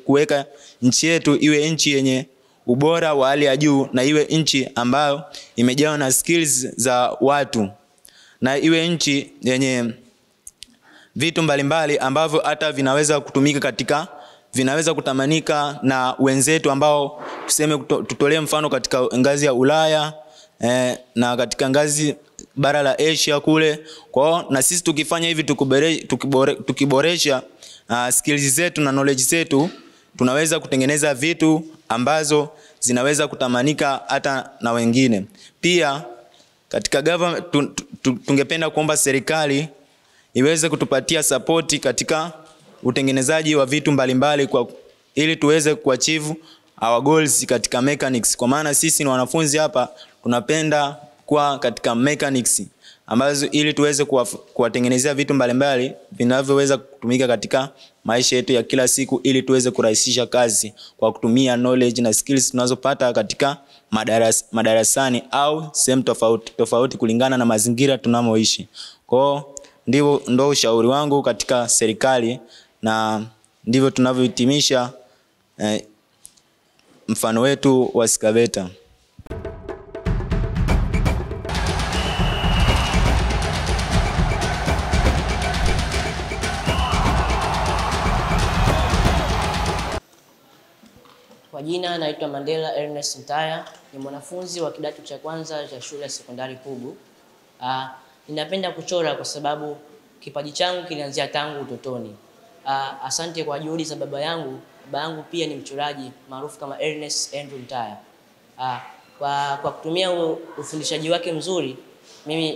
O: kuweka nchi yetu iwe nchi yenye ubora wa hali ya juu na iwe nchi ambayo imejawa na skills za watu, na iwe nchi yenye vitu mbalimbali ambavyo hata vinaweza kutumika vinaweza kutamanika na wenzetu ambao tuseme tutolee mfano katika ngazi ya Ulaya na katika ngazi bara la Asia kule. Kwa hiyo na sisi tukifanya hivi tukiboresha skills zetu na knowledge zetu, tunaweza kutengeneza vitu ambazo zinaweza kutamanika hata na wengine. Pia katika government tungependa kuomba serikali iweze kutupatia support katika utengenezaji wa vitu mbalimbali ili tuweze kuachieve our goals katika mechanics, kwa maana sisi ni wanafunzi hapa tunapenda kwa katika mechanics ambazo ili tuweze kuwatengenezea vitu mbalimbali vinavyoweza kutumika katika maisha yetu ya kila siku, ili tuweze kurahisisha kazi kwa kutumia knowledge na skills tunazopata katika madarasani au sehemu tofauti kulingana na mazingira tunamoishi. Kwa ndio ushauri wangu katika serikali, na ndivyo tunavyohitimisha mfano wetu wa excavator.
P: Kwa jina naitwa Mandela Ernest Ntaya, ni mwanafunzi wa kidato cha kwanza cha shule ya sekondari Pugu. Ninapenda kuchora kwa sababu kipaji changu kilianzia tangu utotoni. Asante kwa juhudi za baba yangu. Baba yangu pia ni mchoraji maarufu kama Ernest Andrew Ntaya. Kwa kutumia ufundishaji wake mzuri, mimi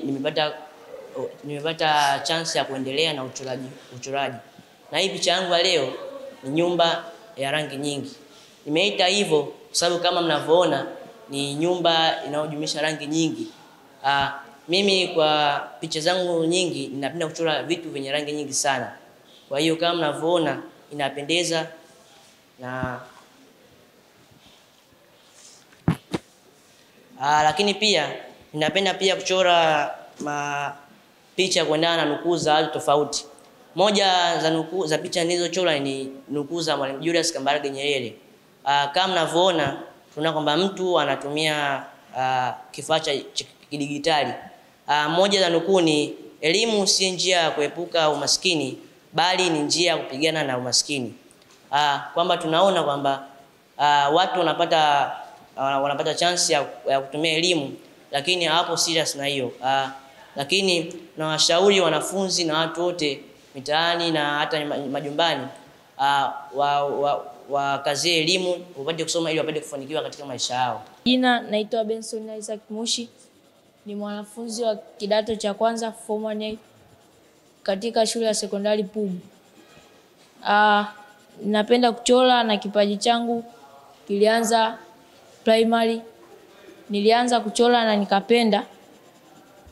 P: nimepata chance ya kuendelea na uchoraji. Na hii picha yangu leo ni nyumba ya rangi nyingi. Nimeita hivyo kwa sababu kama mnavyoona ni nyumba inayojumuisha rangi nyingi. Mimi kwa picha zangu nyingi ninapenda kuchora vitu vyenye rangi nyingi sana. Kwa hiyo kama mnavyoona inapendeza, lakini pia ninapenda pia kuchora picha kuendana na nukuu za watu tofauti. Moja za nukuu za picha nilizochora ni nukuu za Mwalimu Julius Kambarage Nyerere. Kama mnavyoona tunaona kwamba mtu anatumia kifaa cha kidigitali. Moja za nukuu ni elimu si njia ya kuepuka umaskini bali ni njia ya kupigana na umaskini. Kwamba tunaona kwamba watu wanapata chance ya kutumia elimu lakini hawapo serious na hiyo. Lakini nawashauri wanafunzi na watu wote mitaani na hata majumbani wakazie elimu, wapate kusoma ili wapate kufanikiwa katika maisha yao.
R: Jina naitwa Benson Isaac Mushi, ni mwanafunzi wa kidato cha kwanza form 1 katika shule ya sekondari Pugu. Napenda kuchora na kipaji changu kilianza primary. Nilianza kuchora na nikapenda,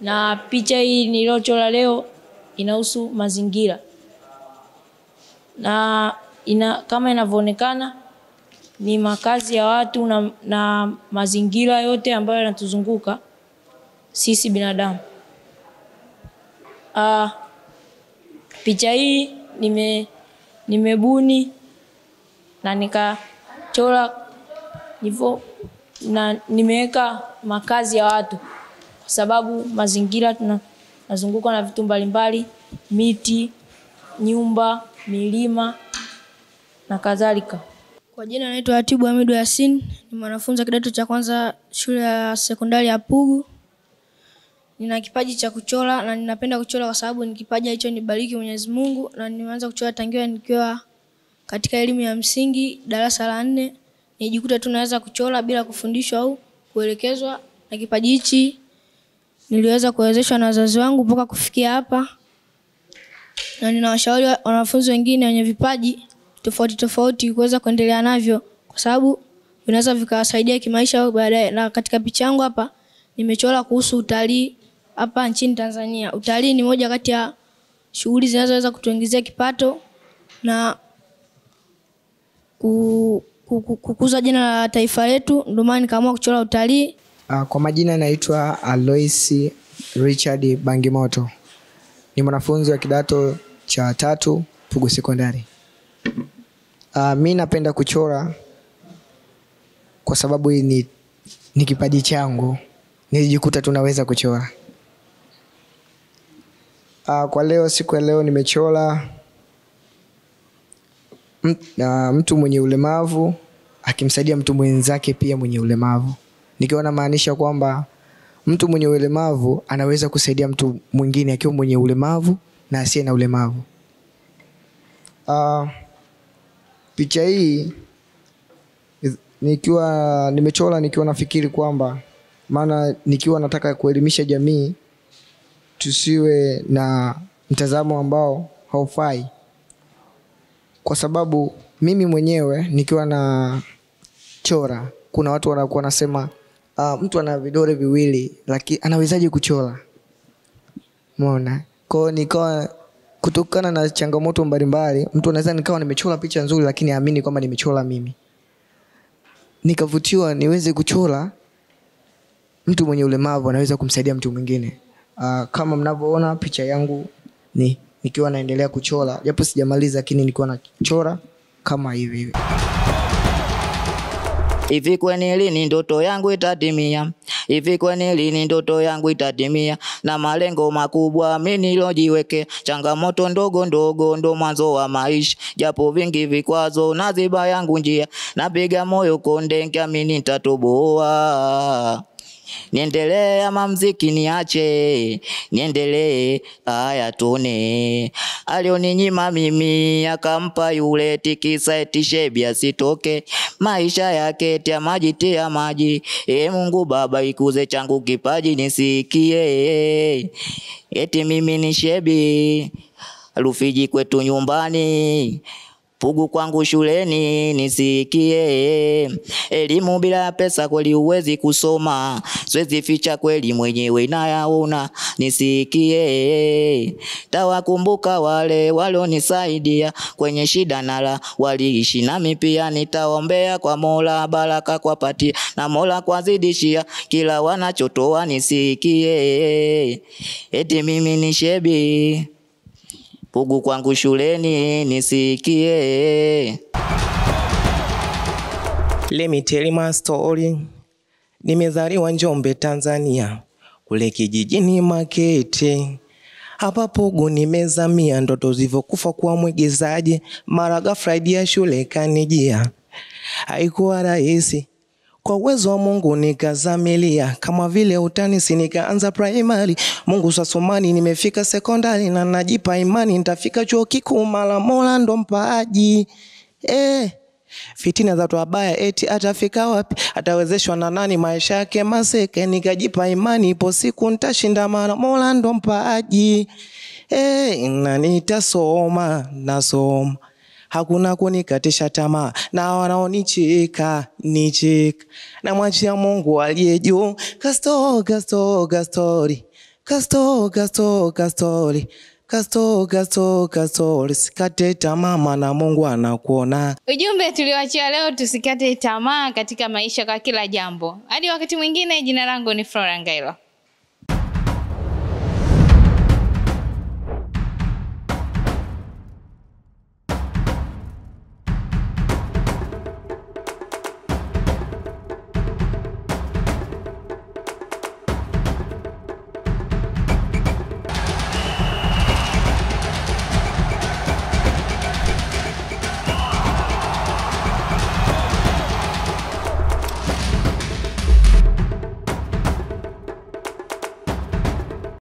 R: na picha hii niliyochora leo inahusu mazingira. Na kama inavyoonekana ni makazi ya watu na mazingira yote ambayo yanatuzunguka sisi binadamu. Picha hii nimebuni na nikachora hivyo, na nimeweka makazi ya watu kwa sababu mazingira tunazungukwa na vitu mbalimbali, miti, nyumba, milima na kadhalika.
S: Kwa jina naitwa Atibu Hamidu Yasin, ni mwanafunzi kidato cha kwanza shule ya sekondari ya Pugu. Nina kipaji cha kuchora na ninapenda kuchora kwa sababu ni kipaji hicho nibariki Mwenyezi Mungu, na nimeanza kuchora tangia nikiwa katika elimu ya msingi darasa la 4. Nijikuta tunaweza kuchora bila kufundishwa au kuelekezwa, na kipaji hichi niliweza kuwezeshwa na wazazi wangu mpaka kufikia hapa. Na ninawashauri wanafunzi wengine wenye vipaji tofauti kuweza kuendelea navyo kwa sababu vinaweza vikawasaidia kimaisha au baadaye. Na katika picha yangu hapa nimechora kuhusu utalii hapa nchini Tanzania. Utalii ni moja kati ya shughuli zinazoweza kutuingizia kipato na kukuza jina la taifa letu, ndio maana nikaamua kuchora utalii.
H: Kwa majina naitwa Alois Richard Bangimoto. Ni mwanafunzi wa kidato cha 3 Pugu Sekondari. Mimi napenda kuchora kwa sababu hii ni kipaji changu. Nilijikuta tunaweza kuchora. Kwa leo, siku ya leo nimechora mtu mwenye ulemavu akimsaidia mtu mwenzake pia mwenye ulemavu. Nikiwa namaanisha kwamba mtu mwenye ulemavu anaweza kusaidia mtu mwingine akiwa mwenye ulemavu na asiye na ulemavu. Picha hii nimechora nikiwa nafikiri kwamba maana nikiwa nataka kuelimisha jamii tusiwe na mtazamo ambao haufai. Kwa sababu mimi mwenyewe nikiwa na chora, kuna watu wanakuwa wanasema mtu ana vidole viwili lakini anawezaje kuchora? Umeona? Kwa nikawa kutokana na changamoto mbalimbali, mtu anaweza nikawa nimechora picha nzuri lakini aamini kwamba nimechora mimi. Nikavutiwa niweze kuchora mtu mwenye ulemavu anaweza kumsaidia mtu mwingine. Kama mnavyoona picha yangu nikiwa naendelea kuchora, japo sijamaliza lakini nikiwa nachora kama hivi.
J: Hivi kwani lini ndoto yangu itatimia? Hivi kwani lini ndoto yangu itatimia? Na malengo makubwa mimi nilojiweke, changamoto ndogo ndogo ndo mwanzo wa maisha, japo vingi vikwazo naziba yangu njia, napiga moyo konde nikiamini nitatoboa. Niendelee ama mziki niache? Niendelee, haya tuone. Alioninyima mimi akampa yule, tikisa eti shebi asitoke, maisha yake tia maji tia maji. Mungu Baba ikuze changu kipaji nisikie, eti mimi ni shebi Rufiji kwetu nyumbani, Pugu kwangu shuleni nisikie. Elimu bila pesa kweli uwezi kusoma, siwezi ficha kweli mwenyewe nayaona nisikie. Tawakumbuka wale walionisaidia kwenye shida nala, waliishi nami pia nitaombea kwa Mola baraka kwa patia, na Mola kwa zidishia kila wanachotoa nisikie, eti mimi ni shebi Pugu kwangu shuleni nisikie.
T: Let me tell my story. Nimezaliwa Njombe Tanzania, kule kijijini Makete. Hapa Pugu nimezamia, ndoto zilivyokufa kuwa mwigizaji, mara ghafla idea shule kanijia. Haikuwa rahisi, kwa uwezo wa Mungu nikazamilia, kama vile utanisi nikaanza primary. Mungu sasomani nimefika sekondari, na najipa imani nitafika chuo kikuu, mara Mola ndo mpaji. Fitina za watu wabaya eti atafika wapi, atawezeshwa na nani, maisha yake maseke. Nikajipa imani ipo siku nitashinda, mara Mola ndo mpaji. Na nitasoma nasoma, hakuna kunikatisha tamaa, na wanaonicheka nicheka, na mwachia Mungu aliye juu. Kasto kasto kastori, kasto kasto kastori, kasto kasto kastori, sikate tamaa na Mungu anakuona.
A: Ujumbe tulioachia leo, tusikate tamaa katika maisha kwa kila jambo. Hadi wakati mwingine, jina langu ni Flora Ngailo.